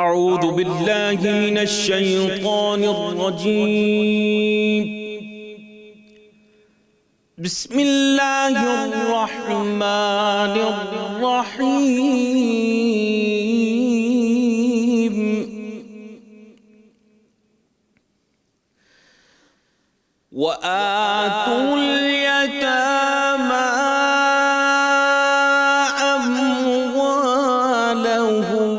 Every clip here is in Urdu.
أعوذ بالله من الشيطان الرجيم. بسم الله الرحمن الرحيم. وآتوا اليتامى أموالهم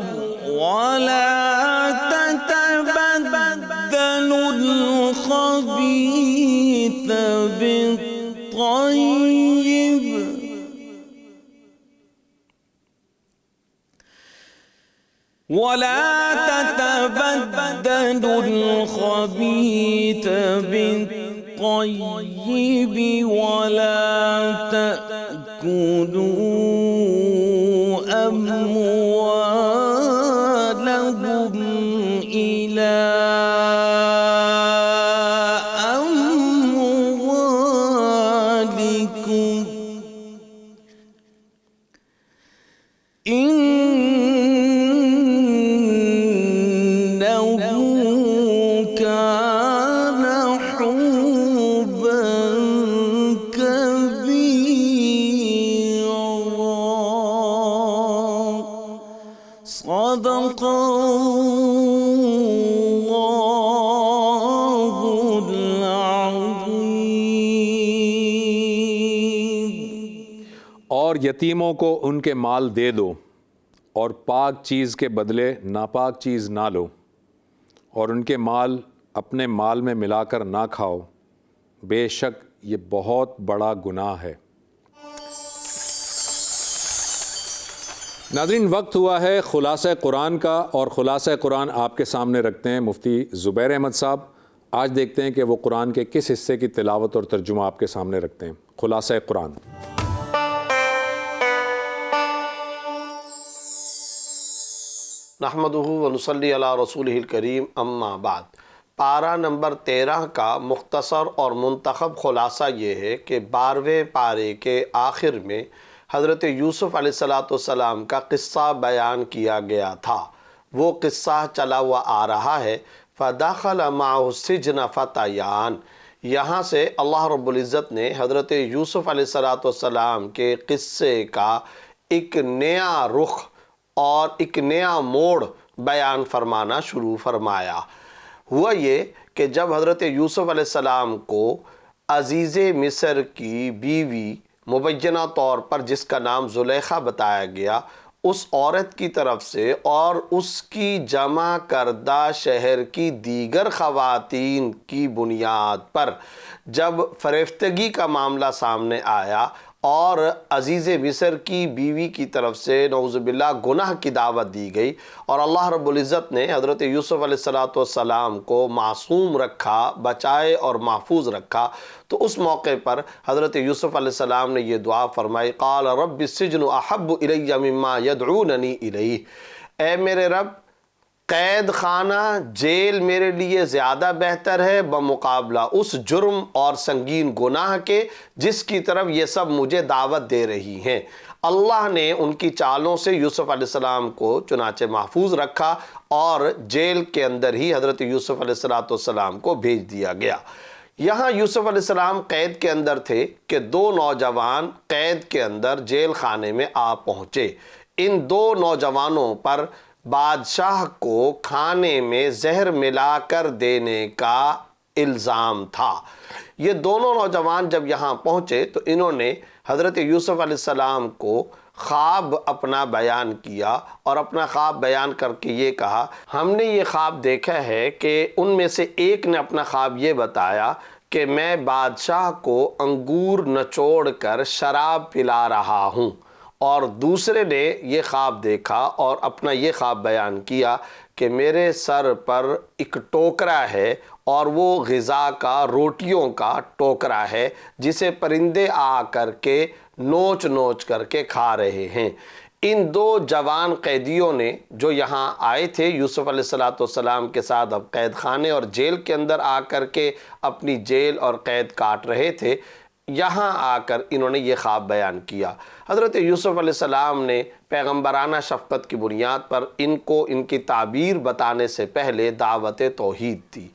ولا تتبدلوا الخبيث بالطيب ولا تأكلوا أموالهم إلى أموالكم إنه كان حوبا كبيرا. صدق الله العظيم. اور یتیموں کو ان کے مال دے دو اور پاک چیز کے بدلے ناپاک چیز نہ لو، اور ان کے مال اپنے مال میں ملا کر نہ کھاؤ، بے شک یہ بہت بڑا گناہ ہے۔ ناظرین، وقت ہوا ہے خلاصہ قرآن کا، اور خلاصہ قرآن آپ کے سامنے رکھتے ہیں مفتی زبیر احمد صاحب۔ آج دیکھتے ہیں کہ وہ قرآن کے کس حصے کی تلاوت اور ترجمہ آپ کے سامنے رکھتے ہیں۔ خلاصہ قرآن۔ نحمدہ ونصلی علی رسولہ الکریم، اما بعد۔ پارہ نمبر 13 کا مختصر اور منتخب خلاصہ یہ ہے کہ 12ویں پارے کے آخر میں حضرت یوسف علیہ السلام کا قصہ بیان کیا گیا تھا۔ وہ قصہ چلا ہوا آ رہا ہے۔ فَدَخَلَ مَعَهُ السِّجْنَ فَتَيَانِ، یہاں سے اللہ رب العزت نے حضرت یوسف علیہ السلام کے قصے کا ایک نیا رخ اور ایک نیا موڑ بیان فرمانا شروع فرمایا۔ ہوا یہ کہ جب حضرت یوسف علیہ السلام کو عزیز مصر کی بیوی مبینہ طور پر جس کا نام زلیخا بتایا گیا، اس عورت کی طرف سے اور اس کی جمع کردہ شہر کی دیگر خواتین کی بنیاد پر جب فریفتگی کا معاملہ سامنے آیا اور عزیز مصر کی بیوی کی طرف سے نعوذ باللہ گناہ کی دعوت دی گئی، اور اللہ رب العزت نے حضرت یوسف علیہ السلام کو معصوم رکھا، بچائے اور محفوظ رکھا، تو اس موقع پر حضرت یوسف علیہ السلام نے یہ دعا فرمائی، قال رب السجن احب الی مما یدعوننی الیہ، اے میرے رب، قید خانہ جیل میرے لیے زیادہ بہتر ہے بمقابلہ اس جرم اور سنگین گناہ کے جس کی طرف یہ سب مجھے دعوت دے رہی ہیں۔ اللہ نے ان کی چالوں سے یوسف علیہ السلام کو چنانچہ محفوظ رکھا اور جیل کے اندر ہی حضرت یوسف علیہ السلام کو بھیج دیا گیا۔ یہاں یوسف علیہ السلام قید کے اندر تھے کہ 2 نوجوان قید کے اندر جیل خانے میں آ پہنچے۔ ان 2 نوجوانوں پر بادشاہ کو کھانے میں زہر ملا کر دینے کا الزام تھا۔ یہ دونوں نوجوان جب یہاں پہنچے تو انہوں نے حضرت یوسف علیہ السلام کو خواب اپنا بیان کیا، اور اپنا خواب بیان کر کے یہ کہا، ہم نے یہ خواب دیکھا ہے کہ ان میں سے ایک نے اپنا خواب یہ بتایا کہ میں بادشاہ کو انگور نچوڑ کر شراب پلا رہا ہوں، اور دوسرے نے یہ خواب دیکھا اور اپنا یہ خواب بیان کیا کہ میرے سر پر ایک ٹوکرا ہے اور وہ غذا کا، روٹیوں کا ٹوکرا ہے جسے پرندے آ کر کے نوچ نوچ کر کے کھا رہے ہیں۔ ان 2 جوان قیدیوں نے جو یہاں آئے تھے یوسف علیہ السلام کے ساتھ، اب قید خانے اور جیل کے اندر آ کر کے اپنی جیل اور قید کاٹ رہے تھے، یہاں آ کر انہوں نے یہ خواب بیان کیا۔ حضرت یوسف علیہ السلام نے پیغمبرانہ شفقت کی بنیاد پر ان کو ان کی تعبیر بتانے سے پہلے دعوت توحید دی۔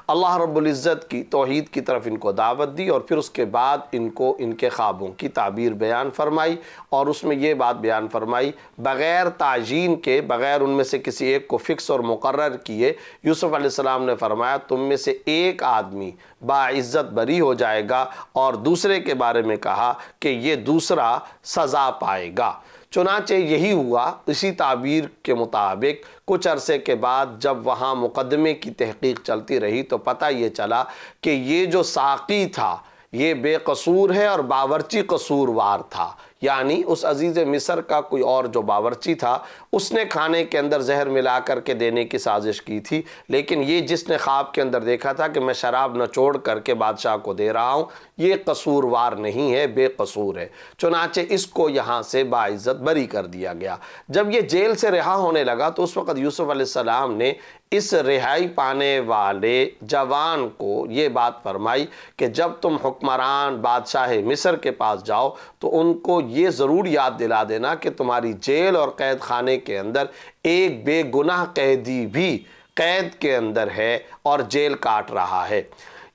اللہ رب العزت کی توحید کی طرف ان کو دعوت دی، اور پھر اس کے بعد ان کو ان کے خوابوں کی تعبیر بیان فرمائی، اور اس میں یہ بات بیان فرمائی بغیر تعیین کے، بغیر ان میں سے کسی ایک کو فکس اور مقرر کیے، یوسف علیہ السلام نے فرمایا تم میں سے ایک آدمی باعزت بری ہو جائے گا، اور دوسرے کے بارے میں کہا کہ یہ دوسرا سزا پائے گا۔ چنانچہ یہی ہوا۔ اسی تعبیر کے مطابق کچھ عرصے کے بعد جب وہاں مقدمے کی تحقیق چلتی رہی تو پتہ یہ چلا کہ یہ جو ساقی تھا یہ بے قصور ہے اور باورچی قصوروار تھا، یعنی اس عزیز مصر کا کوئی اور جو باورچی تھا اس نے کھانے کے اندر زہر ملا کر کے دینے کی سازش کی تھی، لیکن یہ جس نے خواب کے اندر دیکھا تھا کہ میں شراب نچوڑ کر کے بادشاہ کو دے رہا ہوں، یہ قصوروار نہیں ہے، بے قصور ہے۔ چنانچہ اس کو یہاں سے باعزت بری کر دیا گیا۔ جب یہ جیل سے رہا ہونے لگا تو اس وقت یوسف علیہ السلام نے اس رہائی پانے والے جوان کو یہ بات فرمائی کہ جب تم حکمران بادشاہ مصر کے پاس جاؤ تو ان کو یہ ضرور یاد دلا دینا کہ تمہاری جیل اور قید خانے کے اندر ایک بے گناہ قیدی بھی قید کے اندر ہے اور جیل کاٹ رہا ہے۔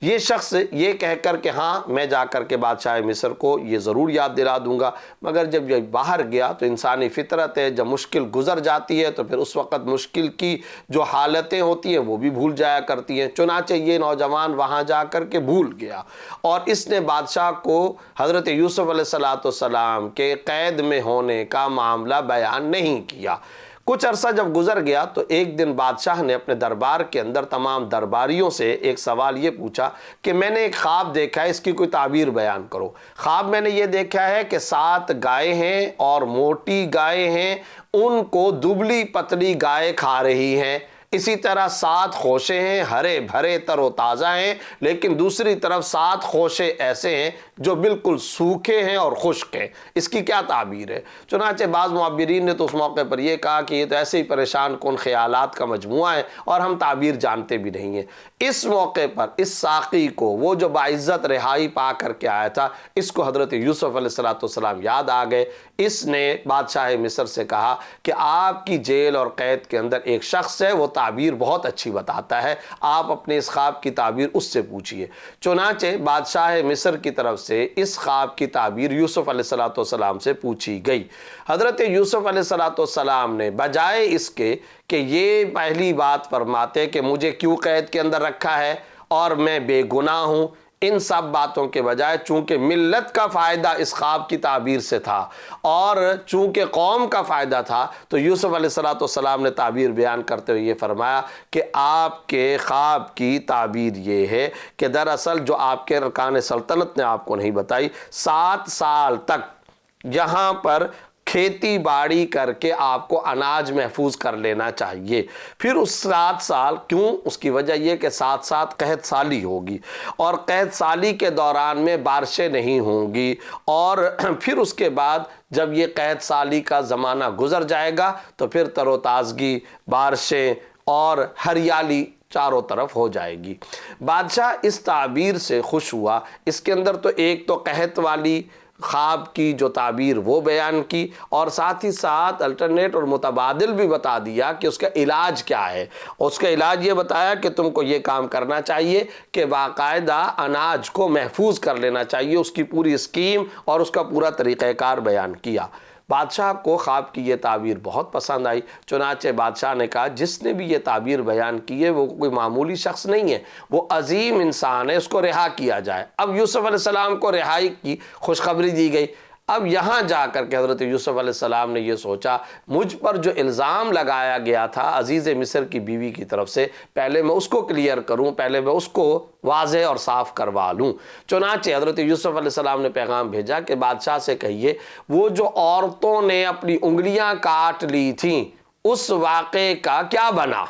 یہ شخص یہ کہہ کر کہ ہاں میں جا کر کے بادشاہ مصر کو یہ ضرور یاد دلا دوں گا، مگر جب یہ باہر گیا تو انسانی فطرت ہے، جب مشکل گزر جاتی ہے تو پھر اس وقت مشکل کی جو حالتیں ہوتی ہیں وہ بھی بھول جایا کرتی ہیں۔ چنانچہ یہ نوجوان وہاں جا کر کے بھول گیا، اور اس نے بادشاہ کو حضرت یوسف علیہ السلام کے قید میں ہونے کا معاملہ بیان نہیں کیا۔ کچھ عرصہ جب گزر گیا تو ایک دن بادشاہ نے اپنے دربار کے اندر تمام درباریوں سے ایک سوال یہ پوچھا کہ میں نے ایک خواب دیکھا ہے، اس کی کوئی تعبیر بیان کرو۔ خواب میں نے یہ دیکھا ہے کہ 7 گائے ہیں اور موٹی گائے ہیں، ان کو دبلی پتلی گائے کھا رہی ہیں۔ اسی طرح 7 خوشے ہیں، ہرے بھرے تر و تازہ ہیں، لیکن دوسری طرف 7 خوشے ایسے ہیں جو بالکل سوکھے ہیں اور خشک ہیں۔ اس کی کیا تعبیر ہے؟ چنانچہ بعض معبرین نے تو اس موقع پر یہ کہا کہ یہ تو ایسے ہی پریشان کن خیالات کا مجموعہ ہے اور ہم تعبیر جانتے بھی نہیں ہیں۔ اس موقع پر اس ساقی کو، وہ جو باعزت رہائی پا کر کے آیا تھا، اس کو حضرت یوسف علیہ السلام یاد آ گئے۔ اس نے بادشاہ مصر سے کہا کہ آپ کی جیل اور قید کے اندر ایک شخص ہے، وہ تعبیر بہت اچھی بتاتا ہے، آپ اپنے اس خواب کی تعبیر اس سے پوچھئے۔ چنانچہ بادشاہ مصر کی طرف سے اس خواب کی تعبیر یوسف علیہ السلام سے پوچھی گئی۔ حضرت یوسف علیہ السلام نے بجائے اس کے کہ یہ پہلی بات فرماتے کہ مجھے کیوں قید کے اندر رکھا ہے اور میں بے گناہ ہوں، ان سب باتوں کے بجائے چونکہ ملت کا فائدہ اس خواب کی تعبیر سے تھا اور چونکہ قوم کا فائدہ تھا، تو یوسف علیہ السلام نے تعبیر بیان کرتے ہوئے یہ فرمایا کہ آپ کے خواب کی تعبیر یہ ہے کہ دراصل جو آپ کے ارکان سلطنت نے آپ کو نہیں بتائی، 7 سال تک یہاں پر کھیتی باڑی کر کے آپ کو اناج محفوظ کر لینا چاہیے۔ پھر اس 7 سال کیوں؟ اس کی وجہ یہ کہ 7 سال قحط سالی ہوگی، اور قحط سالی کے دوران میں بارشیں نہیں ہوں گی، اور پھر اس کے بعد جب یہ قحط سالی کا زمانہ گزر جائے گا تو پھر تر و تازگی، بارشیں اور ہریالی چاروں طرف ہو جائے گی۔ بادشاہ اس تعبیر سے خوش ہوا۔ اس کے اندر تو ایک تو قحط والی خواب کی جو تعبیر وہ بیان کی، اور ساتھ ہی ساتھ الٹرنیٹ اور متبادل بھی بتا دیا کہ اس کا علاج کیا ہے۔ اس کا علاج یہ بتایا کہ تم کو یہ کام کرنا چاہیے کہ باقاعدہ اناج کو محفوظ کر لینا چاہیے، اس کی پوری اسکیم اور اس کا پورا طریقہ کار بیان کیا۔ بادشاہ کو خواب کی یہ تعبیر بہت پسند آئی، چنانچہ بادشاہ نے کہا جس نے بھی یہ تعبیر بیان کی ہے وہ کوئی معمولی شخص نہیں ہے، وہ عظیم انسان ہے، اس کو رہا کیا جائے۔ اب یوسف علیہ السلام کو رہائی کی خوشخبری دی گئی۔ اب یہاں جا کر کے حضرت یوسف علیہ السلام نے یہ سوچا مجھ پر جو الزام لگایا گیا تھا عزیز مصر کی بیوی کی طرف سے، پہلے میں اس کو کلیئر کروں، پہلے میں اس کو واضح اور صاف کروا لوں۔ چنانچہ حضرت یوسف علیہ السلام نے پیغام بھیجا کہ بادشاہ سے کہیے وہ جو عورتوں نے اپنی انگلیاں کاٹ لی تھیں اس واقعے کا کیا بنا۔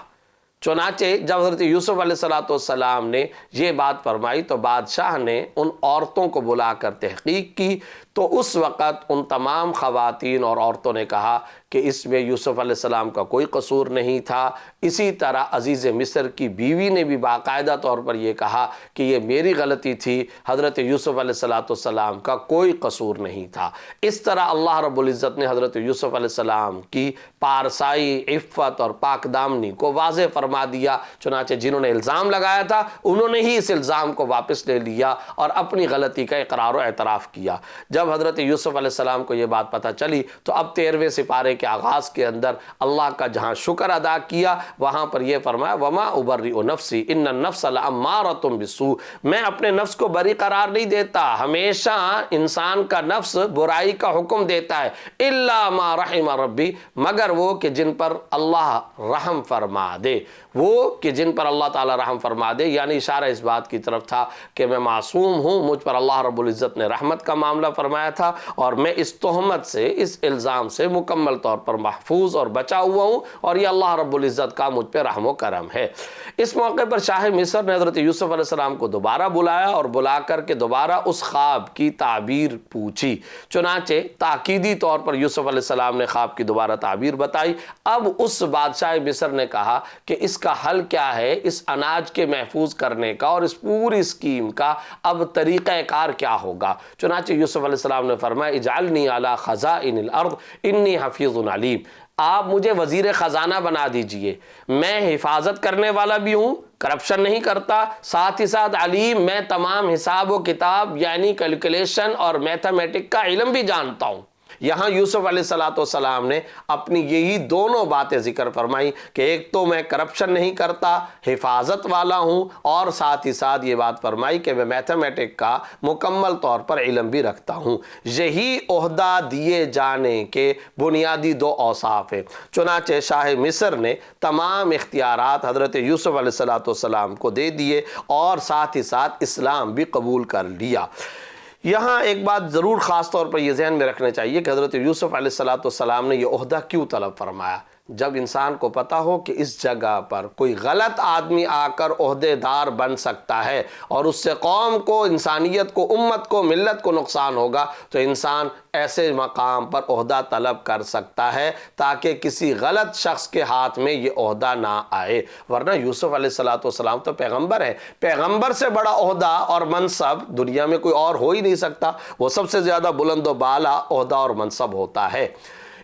چنانچہ جب حضرت یوسف علیہ السلام نے یہ بات فرمائی تو بادشاہ نے ان عورتوں کو بلا کر تحقیق کی، تو اس وقت ان تمام خواتین اور عورتوں نے کہا کہ اس میں یوسف علیہ السلام کا کوئی قصور نہیں تھا۔ اسی طرح عزیز مصر کی بیوی نے بھی باقاعدہ طور پر یہ کہا کہ یہ میری غلطی تھی، حضرت یوسف علیہ السلام کا کوئی قصور نہیں تھا۔ اس طرح اللہ رب العزت نے حضرت یوسف علیہ السلام کی پارسائی، عفت اور پاک دامنی کو واضح فرما دیا۔ چنانچہ جنہوں نے الزام لگایا تھا انہوں نے ہی اس الزام کو واپس لے لیا اور اپنی غلطی کا اقرار و اعتراف کیا۔ جب حضرت یوسف علیہ السلام کو یہ بات پتہ چلی تو اب 13ویں سپارے کے آغاز کے اندر اللہ کا جہاں شکر ادا کیا وہاں پر یہ فرمایا وما ابرئ نفسی ان النفس لامارۃ بالسوء، میں اپنے نفس کو بری قرار نہیں دیتا، ہمیشہ انسان کا نفس برائی کا حکم دیتا ہے، الا ما رحم ربی، مگر وہ کہ جن پر اللہ رحم فرما دے، وہ کہ جن پر اللہ تعالی رحم فرما دے، یعنی اشارہ اس بات کی طرف تھا کہ میں معصوم ہوں، مجھ پر اللہ رب العزت نے رحمت کا معاملہ فرمایا تھا اور میں اس تہمت سے، اس الزام سے مکمل طور پر محفوظ اور بچا ہوا ہوں اور یہ اللہ رب العزت کا مجھ پہ رحم و کرم ہے۔ اس موقع پر شاہ مصر نے حضرت یوسف علیہ السلام کو دوبارہ بلایا اور بلا کر کے دوبارہ اس خواب کی تعبیر پوچھی۔ چنانچہ تاکیدی طور پر یوسف علیہ السلام نے خواب کی دوبارہ تعبیر بتائی۔ اب اس بادشاہ مصر نے کہا کہ اس کا حل کیا ہے، اس اناج کے محفوظ کرنے کا اور اس پوری اسکیم کا اب طریقہ کار کیا ہوگا۔ چنانچہ یوسف علیہ السلام نے فرمایا اجعلنی علی خزائن الارض انی حفیظ علیم، آپ مجھے وزیر خزانہ بنا دیجئے، میں حفاظت کرنے والا بھی ہوں، کرپشن نہیں کرتا، ساتھ ہی ساتھ علیم، میں تمام حساب و کتاب یعنی کیلکولیشن اور میتھمیٹک کا علم بھی جانتا ہوں۔ یہاں یوسف علیہ السلام نے اپنی یہی دونوں باتیں ذکر فرمائی کہ ایک تو میں کرپشن نہیں کرتا، حفاظت والا ہوں، اور ساتھ ہی ساتھ یہ بات فرمائی کہ میں میتھمیٹک کا مکمل طور پر علم بھی رکھتا ہوں۔ یہی عہدہ دیے جانے کے بنیادی دو اوصاف ہیں۔ چنانچہ شاہ مصر نے تمام اختیارات حضرت یوسف علیہ السلام کو دے دیے اور ساتھ ہی ساتھ اسلام بھی قبول کر لیا۔ یہاں ایک بات ضرور خاص طور پر یہ ذہن میں رکھنا چاہیے کہ حضرت یوسف علیہ السلام نے یہ عہدہ کیوں طلب فرمایا۔ جب انسان کو پتہ ہو کہ اس جگہ پر کوئی غلط آدمی آ کر عہدے دار بن سکتا ہے اور اس سے قوم کو، انسانیت کو، امت کو، ملت کو نقصان ہوگا، تو انسان ایسے مقام پر عہدہ طلب کر سکتا ہے تاکہ کسی غلط شخص کے ہاتھ میں یہ عہدہ نہ آئے۔ ورنہ یوسف علیہ السلام تو پیغمبر ہے، پیغمبر سے بڑا عہدہ اور منصب دنیا میں کوئی اور ہو ہی نہیں سکتا، وہ سب سے زیادہ بلند و بالا عہدہ اور منصب ہوتا ہے۔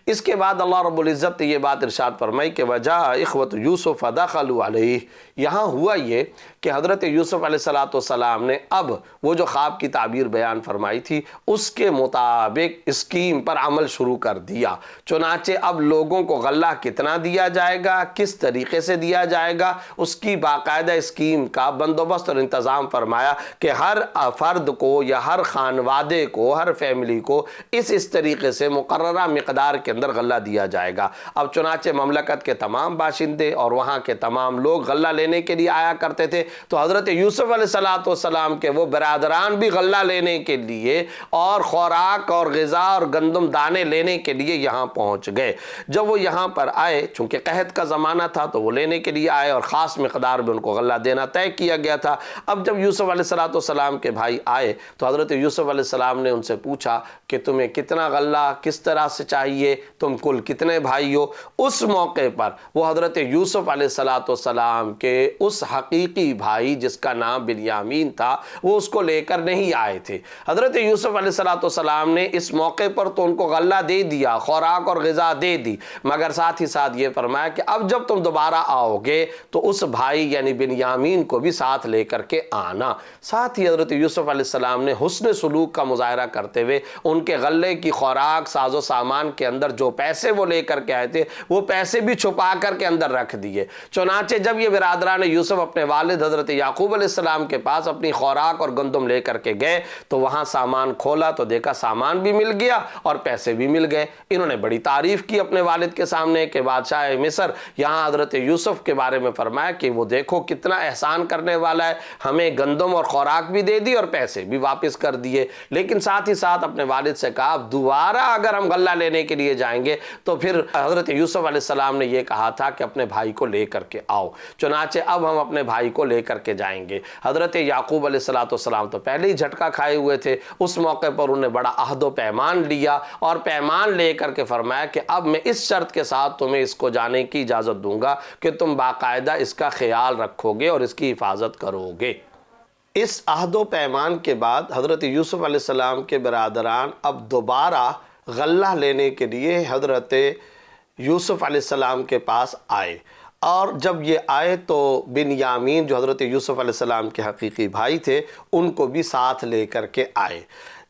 اس کے بعد اللہ رب العزت نے یہ بات ارشاد فرمائی کہ وَجَاءَ إِخْوَةُ يُوسُفَ دَخَلُوا عَلَيْهِ، یہاں ہوا یہ کہ حضرت یوسف علیہ السلام نے اب وہ جو خواب کی تعبیر بیان فرمائی تھی اس کے مطابق اسکیم پر عمل شروع کر دیا۔ چنانچہ اب لوگوں کو غلہ کتنا دیا جائے گا، کس طریقے سے دیا جائے گا، اس کی باقاعدہ اسکیم کا بندوبست اور انتظام فرمایا کہ ہر فرد کو یا ہر خانوادے کو، ہر فیملی کو اس طریقے سے مقررہ مقدار کے اندر غلہ دیا جائے گا۔ اب چنانچہ مملکت کے تمام باشندے اور وہاں کے تمام لوگ غلہ لینے کے لیے آیا کرتے تھے، تو حضرت یوسف علیہ السلام کے وہ برادران بھی غلہ لینے کے لیے اور خوراک اور غذا اور گندم دانے لینے کے لیے یہاں پہنچ گئے۔ جب وہ یہاں پر آئے، چونکہ قحط کا زمانہ تھا تو وہ لینے کے لیے آئے اور خاص مقدار میں ان کو غلہ دینا طے کیا گیا تھا۔ اب جب یوسف علیہ السلام کے بھائی آئے تو حضرت یوسف علیہ السلام نے ان سے پوچھا کہ تمہیں کتنا غلہ کس طرح سے چاہیے، تم کل کتنے بھائی ہو۔ اس موقع پر وہ حضرت یوسف علیہ السلام کے اس حقیقی بھائی جس کا نام بنیامین تھا وہ اس کو لے کر نہیں آئے تھے۔ حضرت یوسف علیہ السلام نے اس موقع پر تو ان کو غلہ دے دیا، خوراک اور غذا دے دی، مگر ساتھ ہی ساتھ یہ فرمایا کہ اب جب تم دوبارہ آؤ گے تو اس بھائی یعنی بنیامین کو بھی ساتھ لے کر کے آنا۔ ساتھ ہی حضرت یوسف علیہ السلام نے حسن سلوک کا مظاہرہ کرتے ہوئے ان کے غلے کی خوراک، ساز و سامان کے اندر جو پیسے وہ لے کر کے آئے تھے وہ پیسے بھی چھپا کر کے اندر رکھ دیے۔ چنانچہ جب یہ برادران یوسف اپنے والد حضرت یعقوب علیہ السلام کے پاس اپنی خوراک اور گندم لے کر کے گئے تو وہاں سامان کھولا تو دیکھا سامان بھی مل گیا اور پیسے بھی مل گئے۔ انہوں نے بڑی تعریف کی اپنے والد کے سامنے کہ بادشاہ مصر یہاں حضرت یوسف کے بارے میں فرمایا کہ وہ دیکھو کتنا احسان کرنے والا ہے، ہمیں گندم اور خوراک بھی دے دی اور پیسے بھی واپس کر دیے۔ لیکن ساتھ ہی ساتھ اپنے والد سے کہا دوبارہ اگر ہم غلہ لینے کے لیے جائیں گے تو پھر حضرت یوسف علیہ السلام نے یہ کہا تھا کہ اپنے بھائی کو لے کر کے آؤ، چنانچہ اب ہم اپنے بھائی کو لے کر کے جائیں گے۔ حضرت یعقوب علیہ السلام تو پہلے ہی جھٹکا کھائے ہوئے تھے، اس موقع پر انہوں نے بڑا عہد و پیمان لیا اور پیمان لے کر کے فرمایا کہ اب میں اس شرط کے ساتھ تمہیں اس کو جانے کی اجازت دوں گا کہ تم باقاعدہ اس کا خیال رکھو گے اور اس کی حفاظت کرو گے۔ اس عہد و پیمان کے بعد حضرت یوسف علیہ السلام کے برادران اب دوبارہ غلہ لینے کے لیے حضرت یوسف علیہ السلام کے پاس آئے، اور جب یہ آئے تو بنیامین جو حضرت یوسف علیہ السلام کے حقیقی بھائی تھے ان کو بھی ساتھ لے کر کے آئے۔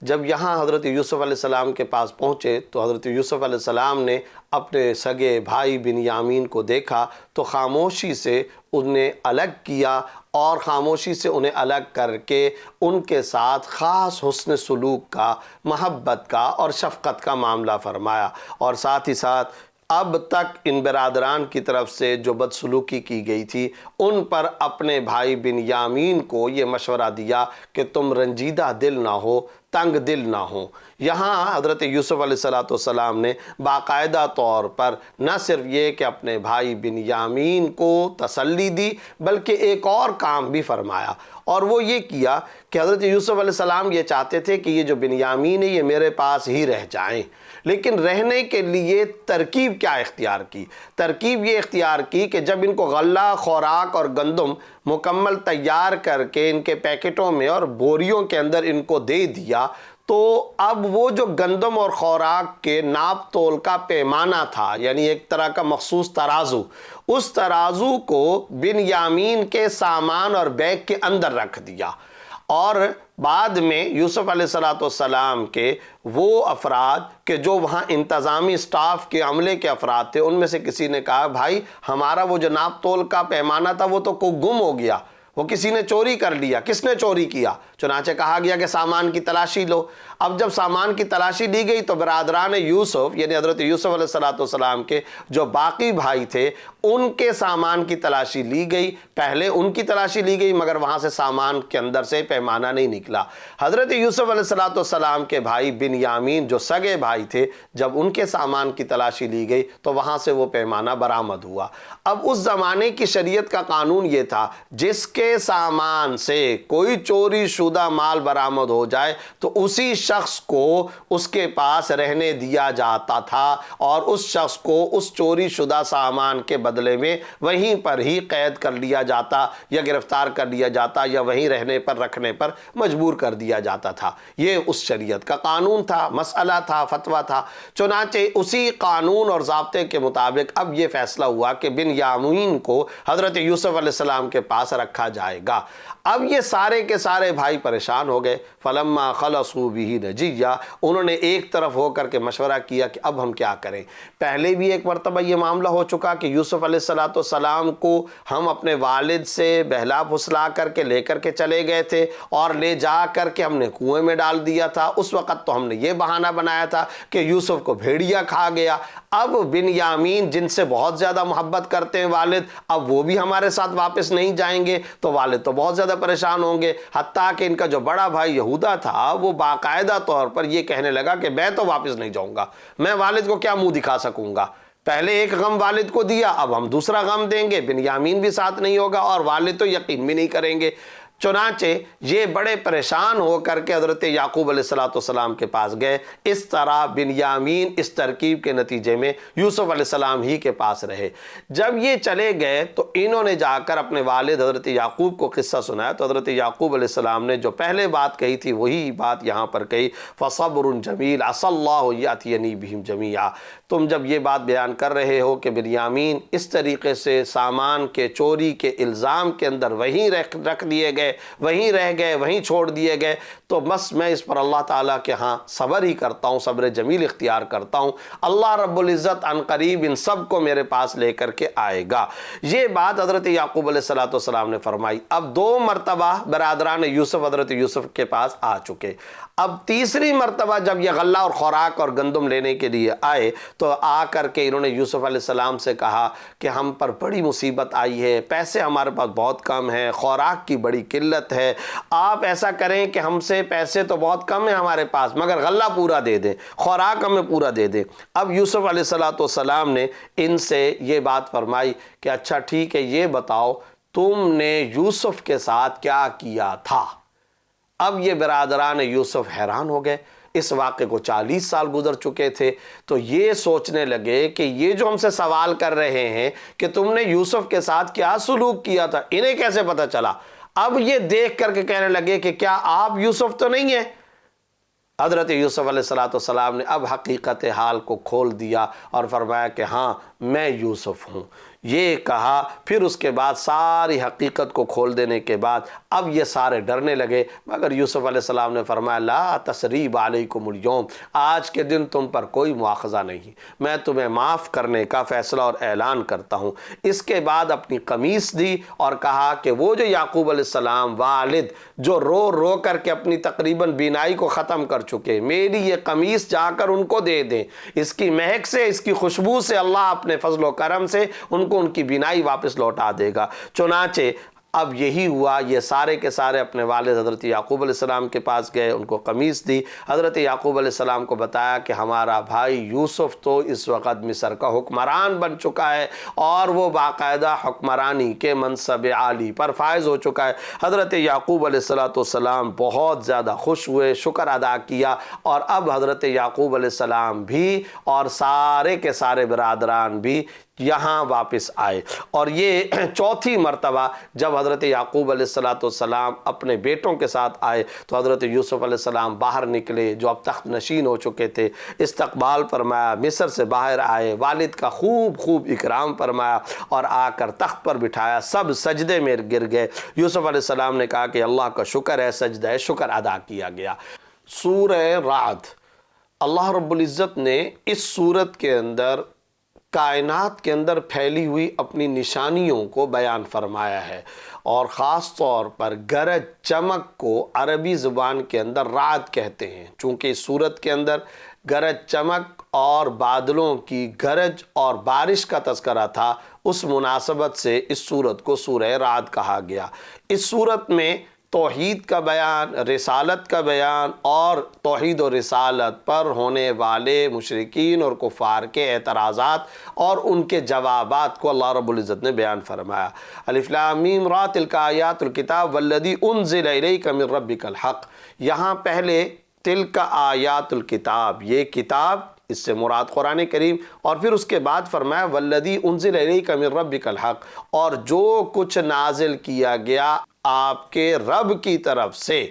جب یہاں حضرت یوسف علیہ السلام کے پاس پہنچے تو حضرت یوسف علیہ السلام نے اپنے سگے بھائی بنیامین کو دیکھا تو خاموشی سے انہیں الگ کیا، اور خاموشی سے انہیں الگ کر کے ان کے ساتھ خاص حسن سلوک کا، محبت کا اور شفقت کا معاملہ فرمایا، اور ساتھ ہی ساتھ اب تک ان برادران کی طرف سے جو بدسلوکی کی گئی تھی ان پر اپنے بھائی بنیامین کو یہ مشورہ دیا کہ تم رنجیدہ دل نہ ہو، تنگ دل نہ ہو۔ یہاں حضرت یوسف علیہ السلام نے باقاعدہ طور پر نہ صرف یہ کہ اپنے بھائی بنیامین کو تسلی دی بلکہ ایک اور کام بھی فرمایا، اور وہ یہ کیا کہ حضرت یوسف علیہ السلام یہ چاہتے تھے کہ یہ جو بنیامین ہے یہ میرے پاس ہی رہ جائیں، لیکن رہنے کے لیے ترکیب کیا اختیار کی؟ ترکیب یہ اختیار کی کہ جب ان کو غلہ، خوراک اور گندم مکمل تیار کر کے ان کے پیکٹوں میں اور بوریوں کے اندر ان کو دے دیا تو اب وہ جو گندم اور خوراک کے ناپ تول کا پیمانہ تھا، یعنی ایک طرح کا مخصوص ترازو، اس ترازو کو بنیامین کے سامان اور بیگ کے اندر رکھ دیا، اور بعد میں یوسف علیہ السلام کے وہ افراد کہ جو وہاں انتظامی سٹاف کے عملے کے افراد تھے ان میں سے کسی نے کہا بھائی ہمارا وہ جو ناپ تول کا پیمانہ تھا وہ تو گم ہو گیا، وہ کسی نے چوری کر لیا۔ کس نے چوری کیا؟ چنانچہ کہا گیا کہ سامان کی تلاشی لو۔ اب جب سامان کی تلاشی لی گئی تو برادران یوسف یعنی حضرت یوسف علیہ السلام کے جو باقی بھائی تھے ان کے سامان کی تلاشی لی گئی، پہلے ان کی تلاشی لی گئی مگر وہاں سے سامان کے اندر سے پیمانہ نہیں نکلا۔ حضرت یوسف علیہ السلام کے بھائی بنیامین جو سگے بھائی تھے جب ان کے سامان کی تلاشی لی گئی تو وہاں سے وہ پیمانہ برآمد ہوا۔ اب اس زمانے کی شریعت کا قانون یہ تھا جس کے سامان سے کوئی چوری شدہ مال برآمد ہو جائے تو اسی شخص کو اس کے پاس رہنے دیا جاتا تھا، اور اس شخص کو اس چوری شدہ سامان کے بدلے میں وہیں پر ہی قید کر لیا جاتا یا گرفتار کر لیا جاتا یا وہیں رہنے پر رکھنے پر مجبور کر دیا جاتا تھا۔ یہ اس شریعت کا قانون تھا، مسئلہ تھا، فتویٰ تھا۔ چنانچہ اسی قانون اور ضابطے کے مطابق اب یہ فیصلہ ہوا کہ بنیامین کو حضرت یوسف علیہ السلام کے پاس رکھا جائے گا۔ اب یہ سارے کے سارے بھائی پریشان ہو گئے۔ فلما خلصوا به نجیہ، انہوں نے ایک طرف ہو کر کے مشورہ کیا کہ اب ہم کیا کریں۔ پہلے بھی ایک مرتبہ یہ معاملہ ہو چکا کہ یوسف علیہ السلام کو ہم اپنے والد سے بہلا پھسلا کر کے لے کر کے چلے گئے تھے اور لے جا کر کے ہم نے کنویں میں ڈال دیا تھا۔ اس وقت تو ہم نے یہ بہانہ بنایا تھا کہ یوسف کو بھیڑیا کھا گیا۔ اب بنیامین جن سے بہت زیادہ محبت کرتے ہیں والد، اب وہ بھی ہمارے ساتھ واپس نہیں جائیں گے تو والد تو بہت زیادہ پریشان ہوں گے۔ حتیٰ کہ ان کا جو بڑا بھائی یہودا تھا وہ باقاعدہ طور پر یہ کہنے لگا کہ میں تو واپس نہیں جاؤں گا، میں والد کو کیا منہ دکھا سکوں گا، پہلے ایک غم والد کو دیا اب ہم دوسرا غم دیں گے، بنیامین بھی ساتھ نہیں ہوگا اور والد تو یقین بھی نہیں کریں گے۔ چنانچہ یہ بڑے پریشان ہو کر کے حضرت یعقوب علیہ السلام کے پاس گئے۔ اس طرح بنیامین اس ترکیب کے نتیجے میں یوسف علیہ السلام ہی کے پاس رہے۔ جب یہ چلے گئے تو انہوں نے جا کر اپنے والد حضرت یعقوب کو قصہ سنایا تو حضرت یعقوب علیہ السلام نے جو پہلے بات کہی تھی وہی بات یہاں پر کہی، فَصَبْرٌ جَمِيلٌ عَسَى اللَّهُ يَأْتِيَنِي بِهِمْ جَمِيعًا۔ تم جب یہ بات بیان کر رہے ہو کہ بنیامین اس طریقے سے سامان کے چوری کے الزام کے اندر وہیں رکھ دیے گئے، وہیں رہ گئے، وہیں چھوڑ دیے گئے، تو بس میں اس پر اللہ تعالیٰ کے ہاں صبر ہی کرتا ہوں، صبر جمیل اختیار کرتا ہوں۔ اللہ رب العزت عن قریب ان سب کو میرے پاس لے کر کے آئے گا۔ یہ بات حضرت یعقوب علیہ السلام نے فرمائی۔ اب 2 مرتبہ برادران یوسف حضرت یوسف کے پاس آ چکے۔ اب تیسری مرتبہ جب یہ غلہ اور خوراک اور گندم لینے کے لیے آئے تو آ کر کے انہوں نے یوسف علیہ السلام سے کہا کہ ہم پر بڑی مصیبت آئی ہے، پیسے ہمارے پاس بہت کم ہیں، خوراک کی بڑی قلت ہے، آپ ایسا کریں کہ ہم سے پیسے تو بہت کم ہیں ہمارے پاس، مگر غلہ پورا دے دیں، خوراک ہمیں پورا دے دیں۔ اب یوسف علیہ السلام نے ان سے یہ بات فرمائی کہ اچھا ٹھیک ہے، یہ بتاؤ تم نے یوسف کے ساتھ کیا کیا تھا؟ اب یہ برادران یوسف حیران ہو گئے، اس واقعے کو 40 سال گزر چکے تھے، تو یہ سوچنے لگے کہ یہ جو ہم سے سوال کر رہے ہیں کہ تم نے یوسف کے ساتھ کیا سلوک کیا تھا، انہیں کیسے پتہ چلا؟ اب یہ دیکھ کر کے کہنے لگے کہ کیا آپ یوسف تو نہیں ہیں؟ حضرت یوسف علیہ السلام نے اب حقیقت حال کو کھول دیا اور فرمایا کہ ہاں میں یوسف ہوں۔ یہ کہا، پھر اس کے بعد ساری حقیقت کو کھول دینے کے بعد اب یہ سارے ڈرنے لگے، مگر یوسف علیہ السلام نے فرمایا لا تثریب علیکم اليوم، آج کے دن تم پر کوئی مواخذہ نہیں، میں تمہیں معاف کرنے کا فیصلہ اور اعلان کرتا ہوں۔ اس کے بعد اپنی قمیص دی اور کہا کہ وہ جو یعقوب علیہ السلام والد جو رو رو کر کے اپنی تقریباً بینائی کو ختم کر چکے، میری یہ قمیص جا کر ان کو دے دیں، اس کی مہک سے، اس کی خوشبو سے اللہ اپنے فضل و کرم سے ان کو ان کی بینائی واپس لوٹا دے گا۔ چنانچہ اب یہی ہوا، یہ سارے کے سارے اپنے والد حضرت یعقوب علیہ السلام کے پاس گئے، ان کو قمیص دی، حضرت یعقوب علیہ السلام کو بتایا کہ ہمارا بھائی یوسف تو اس وقت مصر کا حکمران بن چکا ہے اور وہ باقاعدہ حکمرانی کے منصب عالی پر فائز ہو چکا ہے۔ حضرت یعقوب علیہ السلام بہت زیادہ خوش ہوئے، شکر ادا کیا، اور اب حضرت یعقوب علیہ السلام بھی اور سارے کے سارے برادران بھی یہاں واپس آئے۔ اور یہ چوتھی مرتبہ جب حضرت یعقوب علیہ السلام اپنے بیٹوں کے ساتھ آئے تو حضرت یوسف علیہ السلام باہر نکلے، جو اب تخت نشین ہو چکے تھے، استقبال فرمایا، مصر سے باہر آئے، والد کا خوب اکرام فرمایا اور آ کر تخت پر بٹھایا، سب سجدے میں گر گئے۔ یوسف علیہ السلام نے کہا کہ اللہ کا شکر ہے، سجدہ شکر ادا کیا گیا۔ سورہ رعد، اللہ رب العزت نے اس سورت کے اندر کائنات کے اندر پھیلی ہوئی اپنی نشانیوں کو بیان فرمایا ہے، اور خاص طور پر گرج چمک کو عربی زبان کے اندر رعد کہتے ہیں۔ چونکہ اس سورت کے اندر گرج چمک اور بادلوں کی گرج اور بارش کا تذکرہ تھا، اس مناسبت سے اس سورت کو سورہ رعد کہا گیا۔ اس سورت میں توحید کا بیان، رسالت کا بیان اور توحید و رسالت پر ہونے والے مشرکین اور کفار کے اعتراضات اور ان کے جوابات کو اللہ رب العزت نے بیان فرمایا۔ الف لام میم را تلک آیات الکتاب والذی انزل الیک من ربک الحق، یہاں پہلے تلک آیات الکتاب، یہ کتاب، اس سے مراد قرآن کریم، اور پھر اس کے بعد فرمایا والذی انزل الیک من ربک الحق، اور جو کچھ نازل کیا گیا آپ کے رب کی طرف سے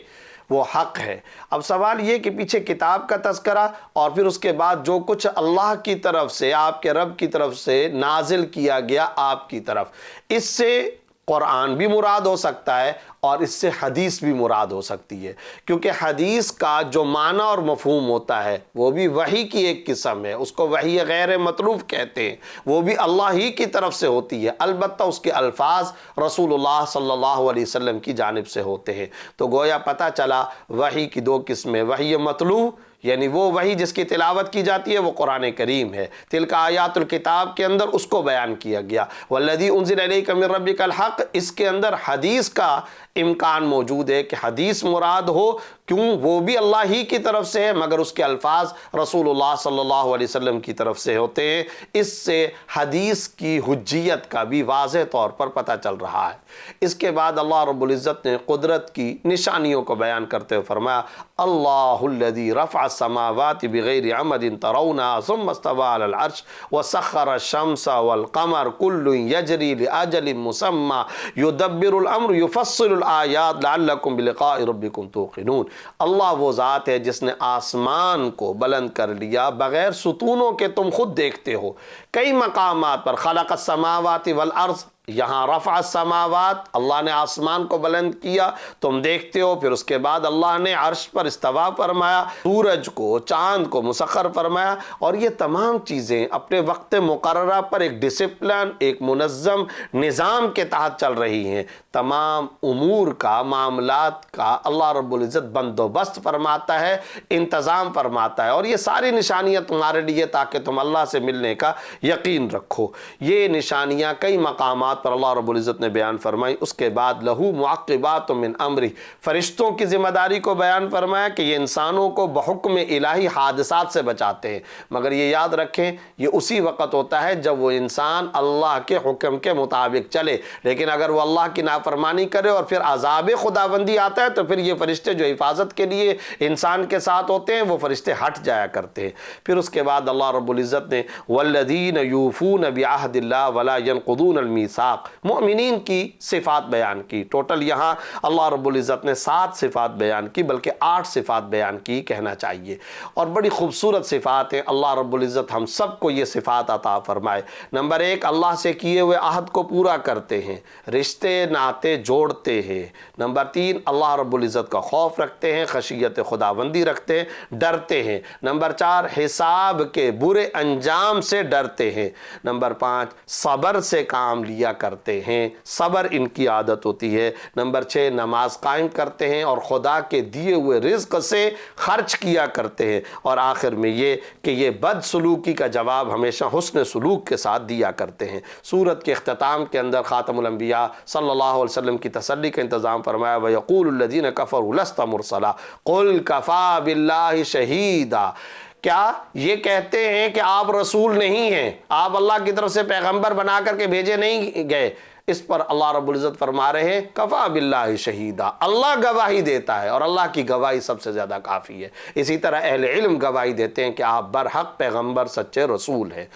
وہ حق ہے۔ اب سوال یہ کہ پیچھے کتاب کا تذکرہ اور پھر اس کے بعد جو کچھ اللہ کی طرف سے، آپ کے رب کی طرف سے نازل کیا گیا آپ کی طرف، اس سے قرآن بھی مراد ہو سکتا ہے اور اس سے حدیث بھی مراد ہو سکتی ہے، کیونکہ حدیث کا جو معنی اور مفہوم ہوتا ہے وہ بھی وحی کی ایک قسم ہے، اس کو وحی غیر مطلوب کہتے ہیں، وہ بھی اللہ ہی کی طرف سے ہوتی ہے، البتہ اس کے الفاظ رسول اللہ صلی اللہ علیہ وسلم کی جانب سے ہوتے ہیں۔ تو گویا پتہ چلا وحی کی دو قسمیں، وحی مطلوع یعنی وہ وحی جس کی تلاوت کی جاتی ہے وہ قرآن کریم ہے، تلک آیات الکتاب کے اندر اس کو بیان کیا گیا، والذی انزل الیک من ربک الحق، اس کے اندر حدیث کا امکان موجود ہے کہ حدیث مراد ہو، کیوں وہ بھی اللہ ہی کی طرف سے ہے مگر اس کے الفاظ رسول اللہ صلی اللہ علیہ وسلم کی طرف سے ہوتے ہیں۔ اس سے حدیث کی حجیت کا بھی واضح طور پر پتہ چل رہا ہے۔ اس کے بعد اللہ رب العزت نے قدرت کی نشانیوں کو بیان کرتے ہوئے فرمایا اللہ الذی رفع السماوات بغیر عمد ترونها ثم استوى على العرش وسخر الشمس والقمر كل يجري لأجل مسمى يدبر الامر يفصل الآیات لعلکم بلقاء ربکم توقنون۔ اللہ وہ ذات ہے جس نے آسمان کو بلند کر لیا بغیر ستونوں کے، تم خود دیکھتے ہو کئی مقامات پر، خلق السماوات والارض، یہاں رفع السماوات، اللہ نے آسمان کو بلند کیا، تم دیکھتے ہو، پھر اس کے بعد اللہ نے عرش پر استوا فرمایا، سورج کو، چاند کو مسخر فرمایا، اور یہ تمام چیزیں اپنے وقت مقررہ پر ایک ڈسپلن، ایک منظم نظام کے تحت چل رہی ہیں۔ تمام امور کا، معاملات کا اللہ رب العزت بندوبست فرماتا ہے، انتظام فرماتا ہے، اور یہ ساری نشانیاں تمہارے لیے تاکہ تم اللہ سے ملنے کا یقین رکھو۔ یہ نشانیاں کئی مقامات بات پر اللہ رب العزت نے بیان فرمائی. اس کے بعد لہو معقبات من امری، فرشتوں کی ذمہ داری کو بیان فرمایا کہ یہ انسانوں کو بحکم الہی حادثات سے بچاتے ہیں. مگر یہ یاد رکھیں یہ اسی وقت ہوتا ہے جب وہ انسان اللہ کے حکم کے مطابق چلے. لیکن اگر وہ اللہ کی نافرمانی کرے اور پھر عذاب خداوندی آتا ہے تو پھر یہ فرشتے جو حفاظت کے لیے انسان کے ساتھ ہوتے ہیں وہ فرشتے ہٹ جایا کرتے ہیں. پھر اس کے بعد اللہ رب العزت نے والذین یوفون بعہد اللہ ولا ینقضون المیثاق، مومنین کی صفات بیان کی. ٹوٹل یہاں اللہ رب العزت نے 7 صفات بیان کی، بلکہ 8 صفات بیان کی کہنا چاہیے، اور بڑی خوبصورت صفات ہیں. اللہ رب العزت ہم سب کو یہ صفات عطا فرمائے. نمبر 1، اللہ سے کیے ہوئے عہد کو پورا کرتے ہیں، رشتے ناتے جوڑتے ہیں. نمبر 3، اللہ رب العزت کا خوف رکھتے ہیں، خشیت خداوندی رکھتے ہیں، ڈرتے ہیں. نمبر 4، حساب کے برے انجام سے ڈرتے ہیں. نمبر 5، صبر سے کام لیا کرتے ہیں، صبر ان کی عادت ہوتی ہے. نمبر 6، نماز قائم کرتے ہیں اور خدا کے دیے ہوئے رزق سے خرچ کیا کرتے ہیں. اور آخر میں یہ کہ یہ بد سلوکی کا جواب ہمیشہ حسن سلوک کے ساتھ دیا کرتے ہیں. سورت کے اختتام کے اندر خاتم الانبیاء صلی اللہ علیہ وسلم کی تسلی کا انتظام فرمایا وَيَقُولُ الَّذِينَ كَفَرُوا لَسْتَ مُرْسَلًا قُلْ كَفَى بِاللَّهِ شَهِيدًا. کیا یہ کہتے ہیں کہ آپ رسول نہیں ہیں، آپ اللہ کی طرف سے پیغمبر بنا کر کے بھیجے نہیں گئے؟ اس پر اللہ رب العزت فرما رہے ہیں کفا باللہ شہیدہ، اللہ گواہی دیتا ہے اور اللہ کی گواہی سب سے زیادہ کافی ہے. اسی طرح اہل علم گواہی دیتے ہیں کہ آپ برحق پیغمبر سچے رسول ہیں.